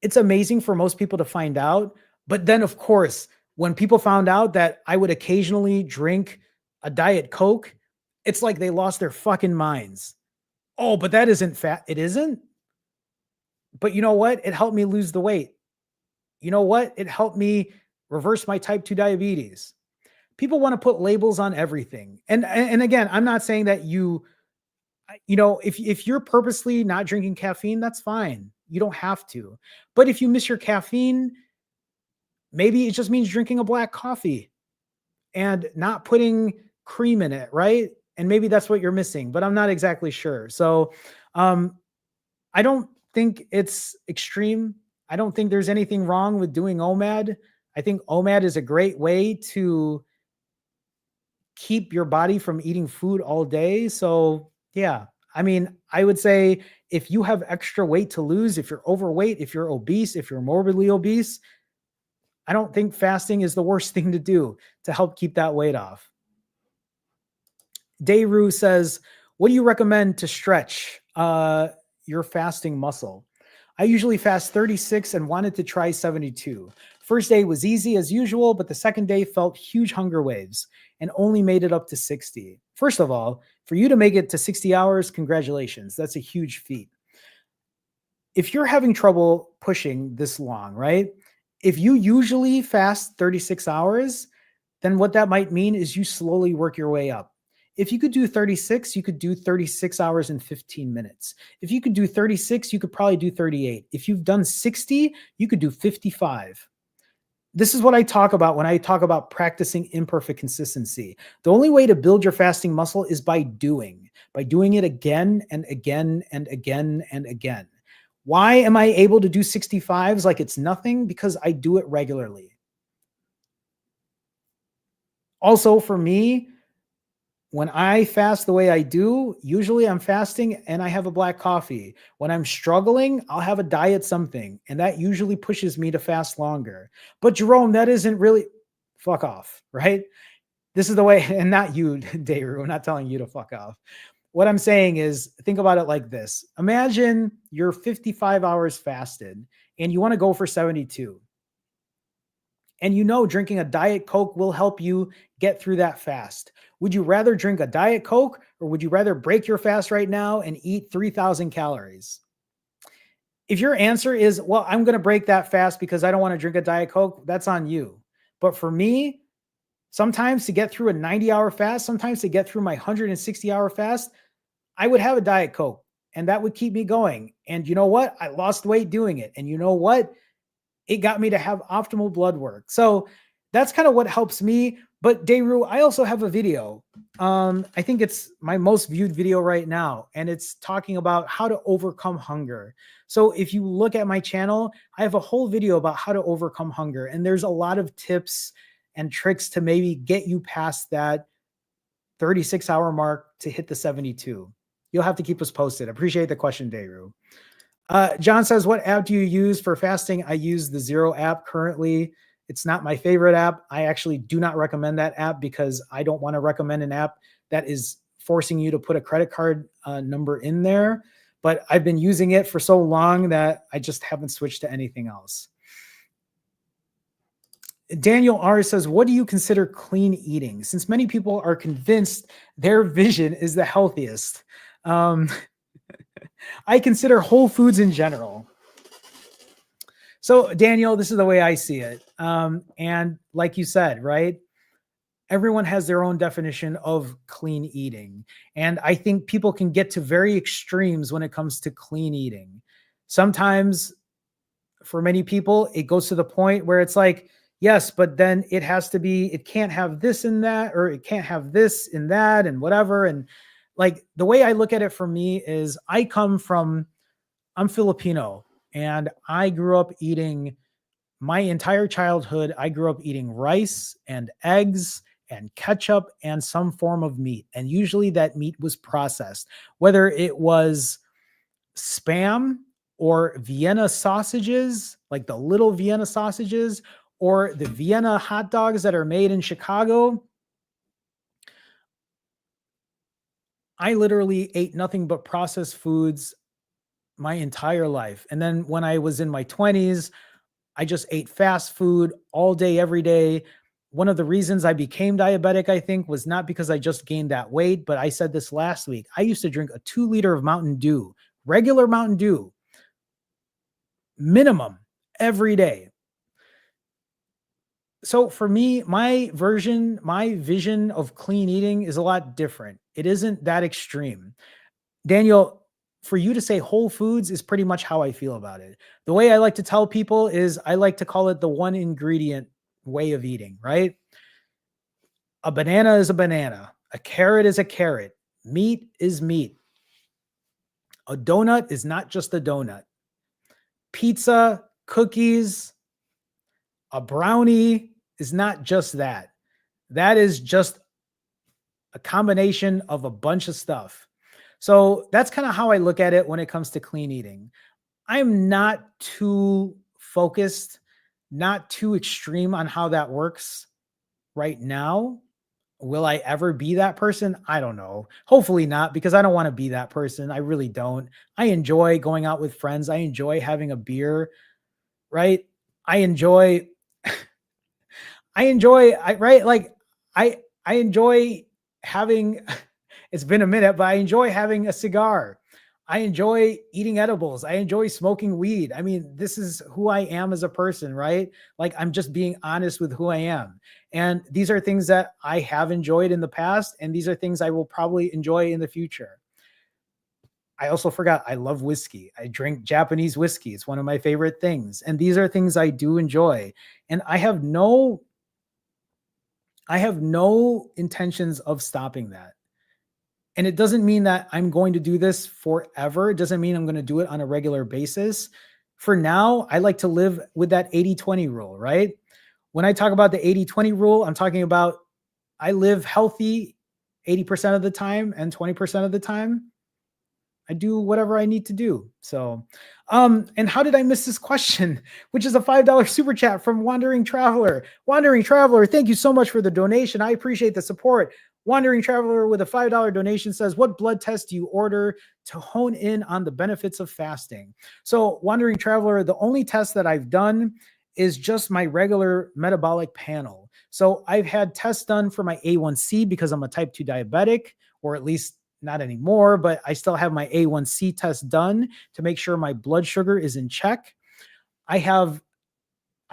it's amazing for most people to find out. But then, of course, when people found out that I would occasionally drink a Diet Coke, it's like they lost their fucking minds. Oh, but that isn't fat. It isn't. But you know what? It helped me lose the weight. You know what? It helped me reverse my type 2 diabetes. People want to put labels on everything. And again, I'm not saying that if you're purposely not drinking caffeine, that's fine. You don't have to. But if you miss your caffeine, maybe it just means drinking a black coffee and not putting cream in it, right? And maybe that's what you're missing, but I'm not exactly sure. So I don't think it's extreme. I don't think there's anything wrong with doing OMAD. I think OMAD is a great way to keep your body from eating food all day. So yeah, I mean, I would say if you have extra weight to lose, if you're overweight, if you're obese, if you're morbidly obese, I don't think fasting is the worst thing to do to help keep that weight off. Dayru says, what do you recommend to stretch? uh, your fasting muscle. I usually fast 36 and wanted to try 72. First day was easy as usual, but the second day felt huge hunger waves and only made it up to 60. First of all, for you to make it to 60 hours, congratulations. That's a huge feat. If you're having trouble pushing this long, right? If you usually fast 36 hours, then what that might mean is you slowly work your way up. If you could do 36, you could do 36 hours and 15 minutes. If you could do 36, you could probably do 38. If you've done 60, you could do 55. This is what I talk about when I talk about practicing imperfect consistency. The only way to build your fasting muscle is by doing it again and again and again and again. Why am I able to do 65s like it's nothing? Because I do it regularly. Also, for me, when I fast the way I do, usually I'm fasting and I have a black coffee. When I'm struggling, I'll have a diet something, and that usually pushes me to fast longer. But Jerome, that isn't really fuck off, right? This is the way, and not you, Dayru. I'm not telling you to fuck off. What I'm saying is, think about it like this. Imagine you're 55 hours fasted and you want to go for 72. And you know drinking a Diet Coke will help you get through that fast. Would you rather drink a Diet Coke, or would you rather break your fast right now and eat 3,000 calories? If your answer is, well, I'm going to break that fast because I don't want to drink a Diet Coke, that's on you. But for me, sometimes to get through a 90-hour fast, sometimes to get through my 160-hour fast, I would have a Diet Coke and that would keep me going. And you know what? I lost weight doing it. And you know what? It got me to have optimal blood work. So that's kind of what helps me. But Dayru, I also have a video. I think it's my most viewed video right now, and it's talking about how to overcome hunger. So if you look at my channel, I have a whole video about how to overcome hunger, and there's a lot of tips and tricks to maybe get you past that 36-hour mark to hit the 72. You'll have to keep us posted. Appreciate the question, Dayru. John says, what app do you use for fasting? I use the Zero app currently. It's not my favorite app. I actually do not recommend that app because I don't want to recommend an app that is forcing you to put a credit card number in there. But I've been using it for so long that I just haven't switched to anything else. Daniel R says, what do you consider clean eating? Since many people are convinced their vision is the healthiest. I consider whole foods in general. So Daniel, this is the way I see it. And like you said, right? Everyone has their own definition of clean eating. And I think people can get to very extremes when it comes to clean eating. Sometimes for many people, it goes to the point where it's like, yes, but then it has to be, it can't have this in that, or it can't have this in that and whatever. And like the way I look at it for me is I'm Filipino and I grew up eating my entire childhood. I grew up eating rice and eggs and ketchup and some form of meat. And usually that meat was processed, whether it was Spam or Vienna sausages, like the little Vienna sausages, or the Vienna hot dogs that are made in Chicago. I literally ate nothing but processed foods my entire life. And then when I was in my 20s, I just ate fast food all day, every day. One of the reasons I became diabetic, I think, was not because I just gained that weight, but I said this last week. I used to drink a 2 liter of Mountain Dew, regular Mountain Dew, minimum every day. So for me, my vision of clean eating is a lot different. It isn't that extreme. Daniel, for you to say whole foods is pretty much how I feel about it. The way I like to tell people is I like to call it the one ingredient way of eating, right? A banana is a banana. A carrot is a carrot. Meat is meat. A donut is not just a donut. Pizza, cookies, a brownie is not just that. That is just a combination of a bunch of stuff. So that's kind of how I look at it when it comes to clean eating. I'm not too focused, not too extreme on how that works right now. Will I ever be that person? I don't know. Hopefully not, because I don't want to be that person. I really don't. I enjoy going out with friends. I enjoy having a beer, right? I enjoy right? Like I I enjoy having it's been a minute, but I enjoy having a cigar. I enjoy eating edibles. I enjoy smoking weed. I mean, this is who I am as a person, right? Like I'm just being honest with who I am. And these are things that I have enjoyed in the past, and these are things I will probably enjoy in the future. I also forgot I love whiskey. I drink Japanese whiskey. It's one of my favorite things. And these are things I do enjoy. And I have no intentions of stopping that. And it doesn't mean that I'm going to do this forever. It doesn't mean I'm going to do it on a regular basis. For now, I like to live with that 80-20 rule, right? When I talk about the 80-20 rule, I'm talking about I live healthy 80% of the time, and 20% of the time I do whatever I need to do. So, and how did I miss this question? Which is a $5 super chat from Wandering Traveler. Wandering Traveler, thank you so much for the donation. I appreciate the support. Wandering Traveler with a $5 donation says, what blood test do you order to hone in on the benefits of fasting? So, Wandering Traveler, the only test that I've done is just my regular metabolic panel. So, I've had tests done for my A1C because I'm a type 2 diabetic, or at least not anymore, but I still have my A1C test done to make sure my blood sugar is in check. I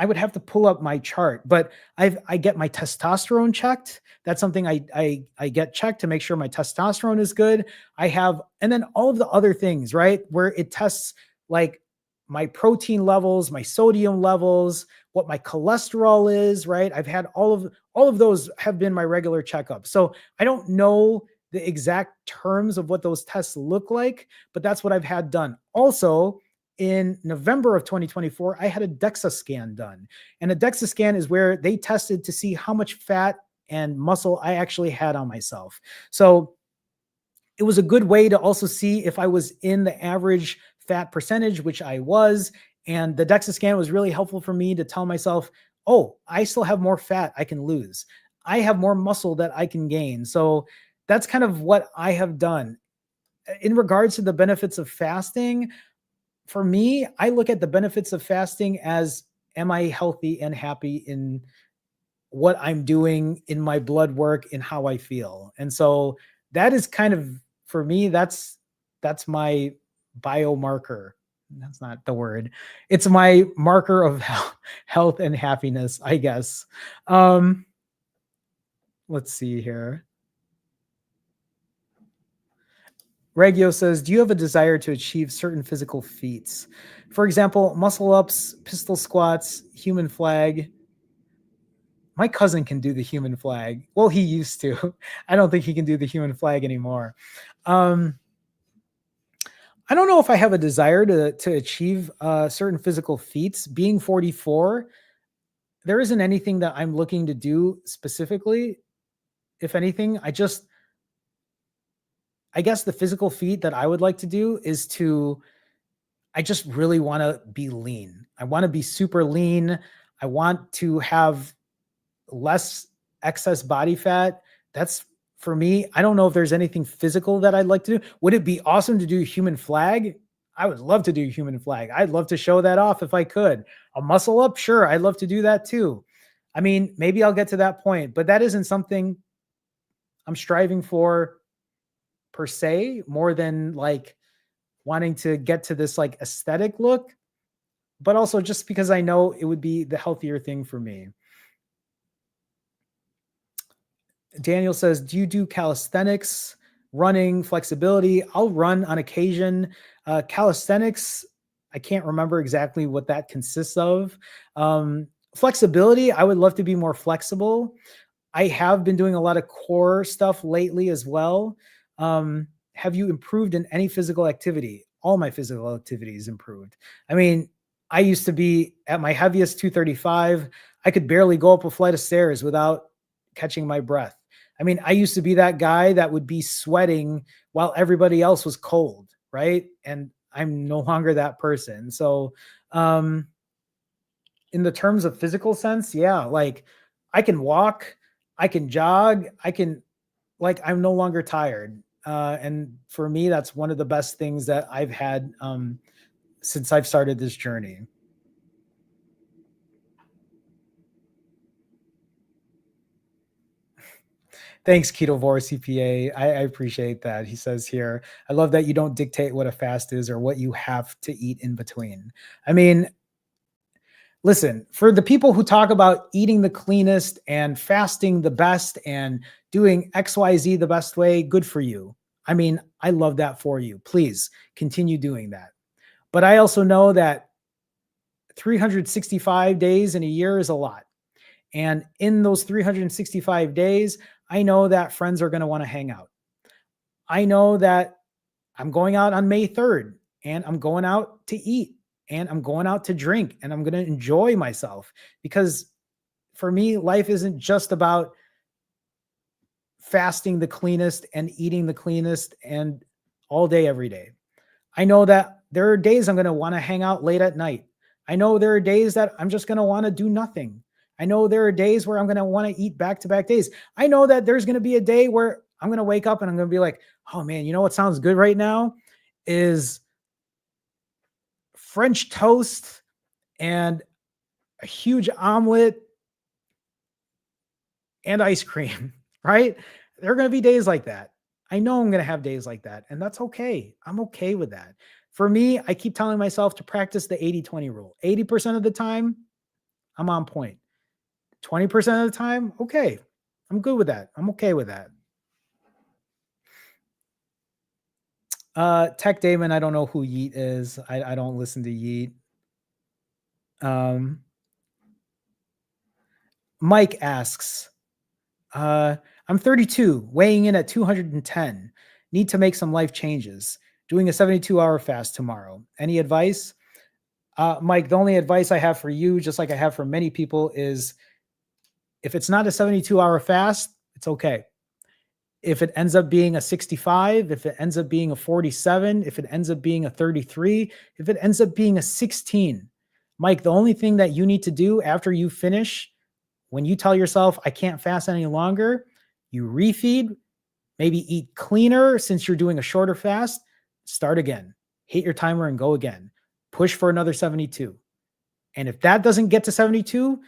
would have to pull up my chart, but I get my testosterone checked. That's something I get checked to make sure my testosterone is good. And then all of the other things, right? Where it tests like my protein levels, my sodium levels, what my cholesterol is, right? I've had all of those have been my regular checkup. So I don't know the exact terms of what those tests look like, but that's what I've had done. Also, in November of 2024, I had a DEXA scan done. And a DEXA scan is where they tested to see how much fat and muscle I actually had on myself. So it was a good way to also see if I was in the average fat percentage, which I was. And the DEXA scan was really helpful for me to tell myself, oh, I still have more fat I can lose. I have more muscle that I can gain. So that's kind of what I have done. In regards to the benefits of fasting, for me, I look at the benefits of fasting as, am I healthy and happy in what I'm doing, in my blood work, in how I feel? And so that is kind of, for me, that's my biomarker. That's not the word. It's my marker of health and happiness, I guess. Let's see here. Regio says, do you have a desire to achieve certain physical feats? For example, muscle ups, pistol squats, human flag. My cousin can do the human flag. Well, he used to. I don't think he can do the human flag anymore. I don't know if I have a desire to achieve certain physical feats. Being 44, there isn't anything that I'm looking to do specifically. If anything, I guess the physical feat that I would like to do is I just really want to be lean. I want to be super lean. I want to have less excess body fat. That's for me. I don't know if there's anything physical that I'd like to do. Would it be awesome to do human flag? I would love to do human flag. I'd love to show that off if I could. A muscle up? Sure. I'd love to do that too. I mean, maybe I'll get to that point, but that isn't something I'm striving for per se, more than like wanting to get to this like aesthetic look, but also just because I know it would be the healthier thing for me. Daniel says, do you do calisthenics, running, flexibility? I'll run on occasion. Calisthenics, I can't remember exactly what that consists of. Flexibility, I would love to be more flexible. I have been doing a lot of core stuff lately as well. Have you improved in any physical activity? All my physical activities improved. I mean, I used to be at my heaviest 235. I could barely go up a flight of stairs without catching my breath. I mean, I used to be that guy that would be sweating while everybody else was cold, right? And I'm no longer that person. So, in the terms of physical sense, yeah, like I can walk, I can jog. I'm no longer tired. And for me, that's one of the best things that I've had since I've started this journey. Thanks, Ketovore CPA. I appreciate that. He says here, I love that you don't dictate what a fast is or what you have to eat in between. I mean, listen, for the people who talk about eating the cleanest and fasting the best and doing XYZ the best way, good for you. I mean, I love that for you. Please continue doing that. But I also know that 365 days in a year is a lot. And in those 365 days, I know that friends are going to want to hang out. I know that I'm going out on May 3rd and I'm going out to eat and I'm going out to drink and I'm going to enjoy myself, because for me, life isn't just about fasting the cleanest and eating the cleanest and all day, every day. I know that there are days I'm going to want to hang out late at night. I know there are days that I'm just going to want to do nothing. I know there are days where I'm going to want to eat back-to-back days. I know that there's going to be a day where I'm going to wake up and I'm going to be like, oh man, you know what sounds good right now is French toast and a huge omelet and ice cream, right? There are going to be days like that. I know I'm going to have days like that, and that's okay. I'm okay with that. For me, I keep telling myself to practice the 80-20 rule. 80% of the time, I'm on point. 20% of the time, okay. I'm good with that. I'm okay with that. Tech Damon, I don't know who Yeet is. I don't listen to Yeet. Mike asks, I'm 32, weighing in at 210. Need to make some life changes. Doing a 72-hour fast tomorrow. Any advice? Mike, the only advice I have for you, just like I have for many people, is if it's not a 72-hour fast, it's okay. If it ends up being a 65, if it ends up being a 47, if it ends up being a 33, if it ends up being a 16, Mike, the only thing that you need to do after you finish, when you tell yourself, I can't fast any longer, you refeed, maybe eat cleaner since you're doing a shorter fast, start again, hit your timer and go again, push for another 72. And if that doesn't get to 72,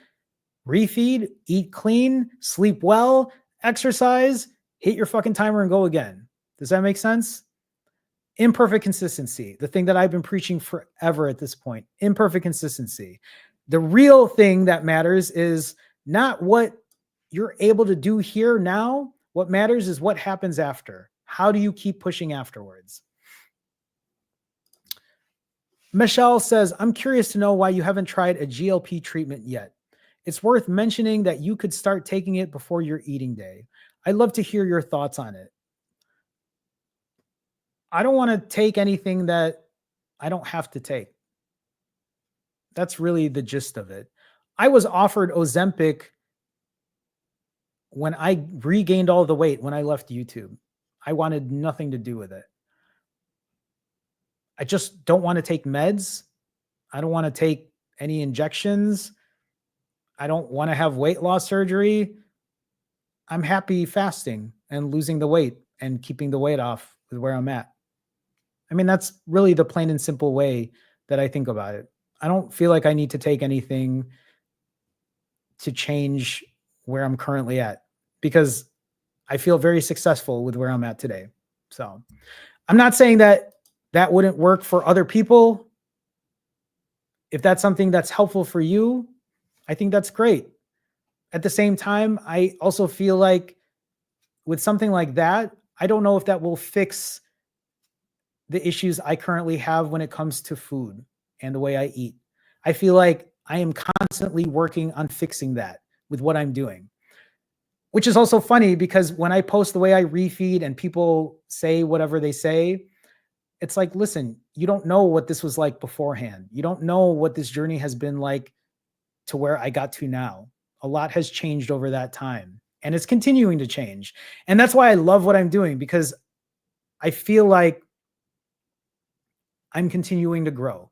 refeed, eat clean, sleep well, exercise, hit your fucking timer and go again. Does that make sense? Imperfect consistency, the thing that I've been preaching forever at this point, imperfect consistency. The real thing that matters is not what you're able to do here now. What matters is what happens after. How do you keep pushing afterwards? Michelle says, I'm curious to know why you haven't tried a GLP treatment yet. It's worth mentioning that you could start taking it before your eating day. I'd love to hear your thoughts on it. I don't want to take anything that I don't have to take. That's really the gist of it. I was offered Ozempic when I regained all the weight when I left YouTube. I wanted nothing to do with it. I just don't want to take meds. I don't want to take any injections. I don't want to have weight loss surgery. I'm happy fasting and losing the weight and keeping the weight off with where I'm at. I mean, that's really the plain and simple way that I think about it. I don't feel like I need to take anything to change where I'm currently at, because I feel very successful with where I'm at today. So I'm not saying that that wouldn't work for other people. If that's something that's helpful for you, I think that's great. At the same time, I also feel like with something like that, I don't know if that will fix the issues I currently have when it comes to food and the way I eat. I feel like I am constantly working on fixing that with what I'm doing, which is also funny because when I post the way I refeed and people say whatever they say, it's like, listen, you don't know what this was like beforehand. You don't know what this journey has been like to where I got to now. A lot has changed over that time, and it's continuing to change. And that's why I love what I'm doing, because I feel like I'm continuing to grow.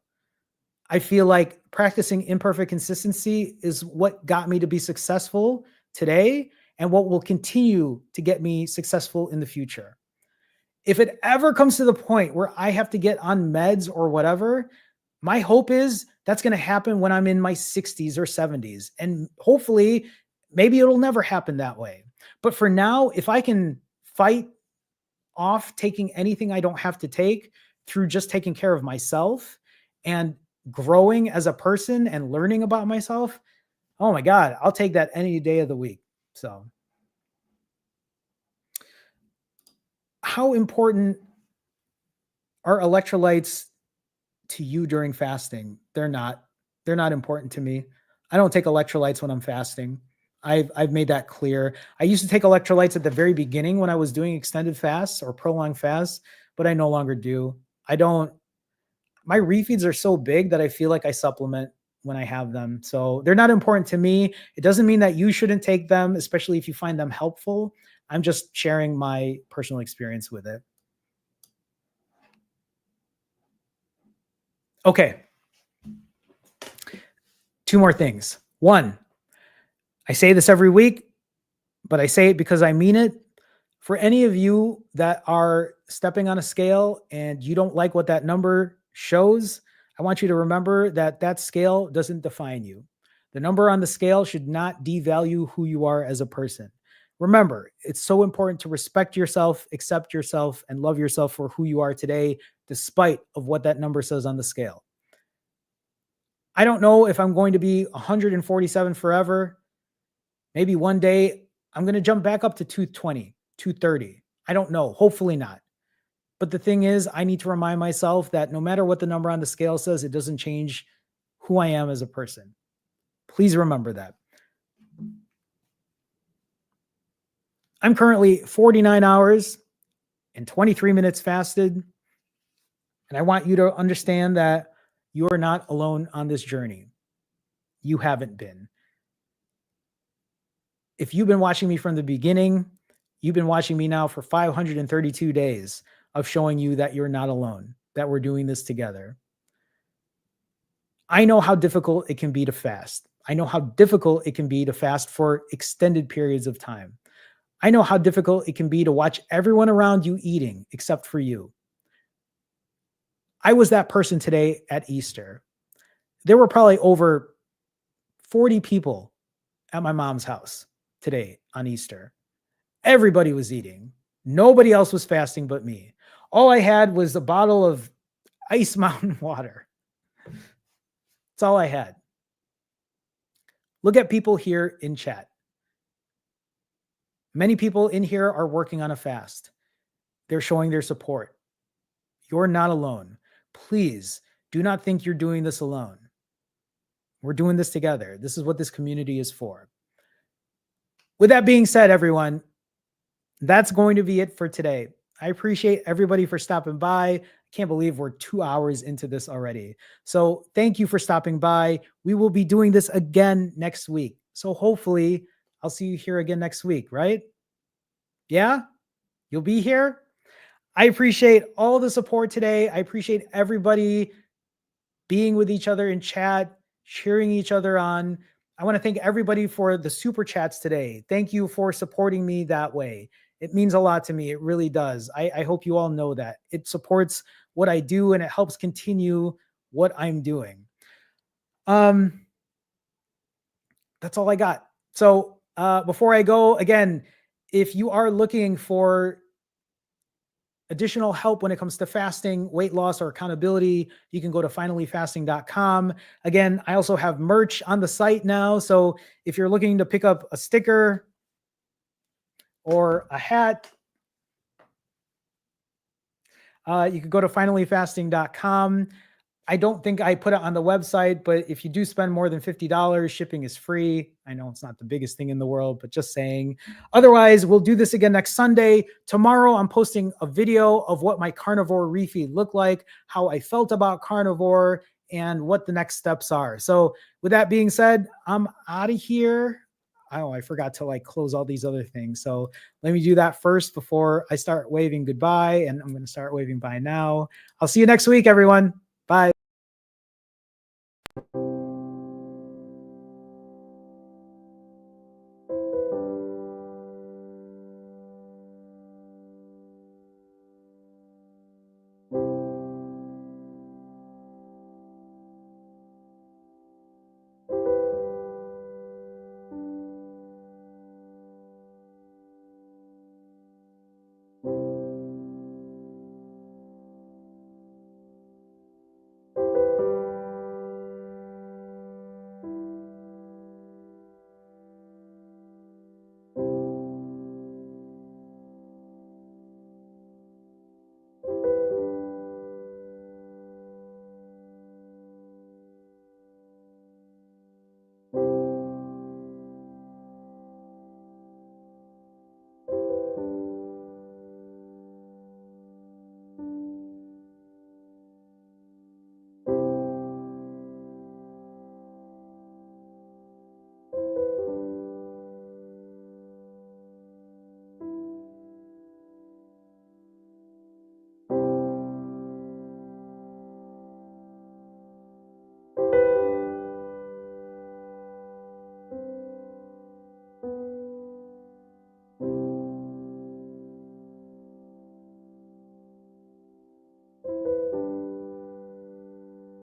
I feel like practicing imperfect consistency is what got me to be successful today. and what will continue to get me successful in the future. If it ever comes to the point where I have to get on meds or whatever, my hope is that's going to happen when I'm in my 60s or 70s. And hopefully, maybe it'll never happen that way. But for now, if I can fight off taking anything I don't have to take through just taking care of myself and growing as a person and learning about myself, oh my God, I'll take that any day of the week. So, how important are electrolytes to you during fasting? They're not important to me. I don't take electrolytes when I'm fasting. I've made that clear. I used to take electrolytes at the very beginning when I was doing extended fasts or prolonged fasts, but I no longer do. My refeeds are so big that I feel like I supplement when I have them. So they're not important to me. It doesn't mean that you shouldn't take them, especially if you find them helpful. I'm just sharing my personal experience with it. Okay. 2 more things. 1, I say this every week, but I say it because I mean it. For any of you that are stepping on a scale and you don't like what that number shows, I want you to remember that that scale doesn't define you. The number on the scale should not devalue who you are as a person. Remember, it's so important to respect yourself, accept yourself, and love yourself for who you are today, despite of what that number says on the scale. I don't know if I'm going to be 147 forever. Maybe one day I'm going to jump back up to 220, 230. I don't know. Hopefully not. But the thing is, I need to remind myself that no matter what the number on the scale says, it doesn't change who I am as a person. Please remember that. I'm currently 49 hours and 23 minutes fasted. And I want you to understand that you are not alone on this journey. You haven't been. If you've been watching me from the beginning, you've been watching me now for 532 days of showing you that you're not alone, that we're doing this together. I know how difficult it can be to fast. I know how difficult it can be to fast for extended periods of time. I know how difficult it can be to watch everyone around you eating except for you. I was that person today at Easter. There were probably over 40 people at my mom's house today on Easter. Everybody was eating. Nobody else was fasting but me. All I had was a bottle of Ice Mountain water. That's all I had. Look at people here in chat. Many people in here are working on a fast. They're showing their support. You're not alone. Please do not think you're doing this alone. We're doing this together. This is what this community is for. With that being said, everyone, that's going to be it for today. I appreciate everybody for stopping by. I can't believe we're 2 hours into this already. So thank you for stopping by. We will be doing this again next week. So hopefully I'll see you here again next week, right? Yeah? You'll be here? I appreciate all the support today. I appreciate everybody being with each other in chat, cheering each other on. I want to thank everybody for the super chats today. Thank you for supporting me that way. It means a lot to me. It really does. I hope you all know that. It supports what I do and it helps continue what I'm doing. That's all I got. So before I go, again, if you are looking for additional help when it comes to fasting, weight loss, or accountability, you can go to finallyfasting.com. Again, I also have merch on the site now. So if you're looking to pick up a sticker or a hat, you can go to finallyfasting.com. I don't think I put it on the website, but if you do spend more than $50, shipping is free. I know it's not the biggest thing in the world, but just saying. Otherwise, we'll do this again next Sunday. Tomorrow, I'm posting a video of what my carnivore refeed looked like, how I felt about carnivore, and what the next steps are. So with that being said, I'm out of here. Oh, I forgot to close all these other things. So let me do that first before I start waving goodbye. And I'm going to start waving bye now. I'll see you next week, everyone.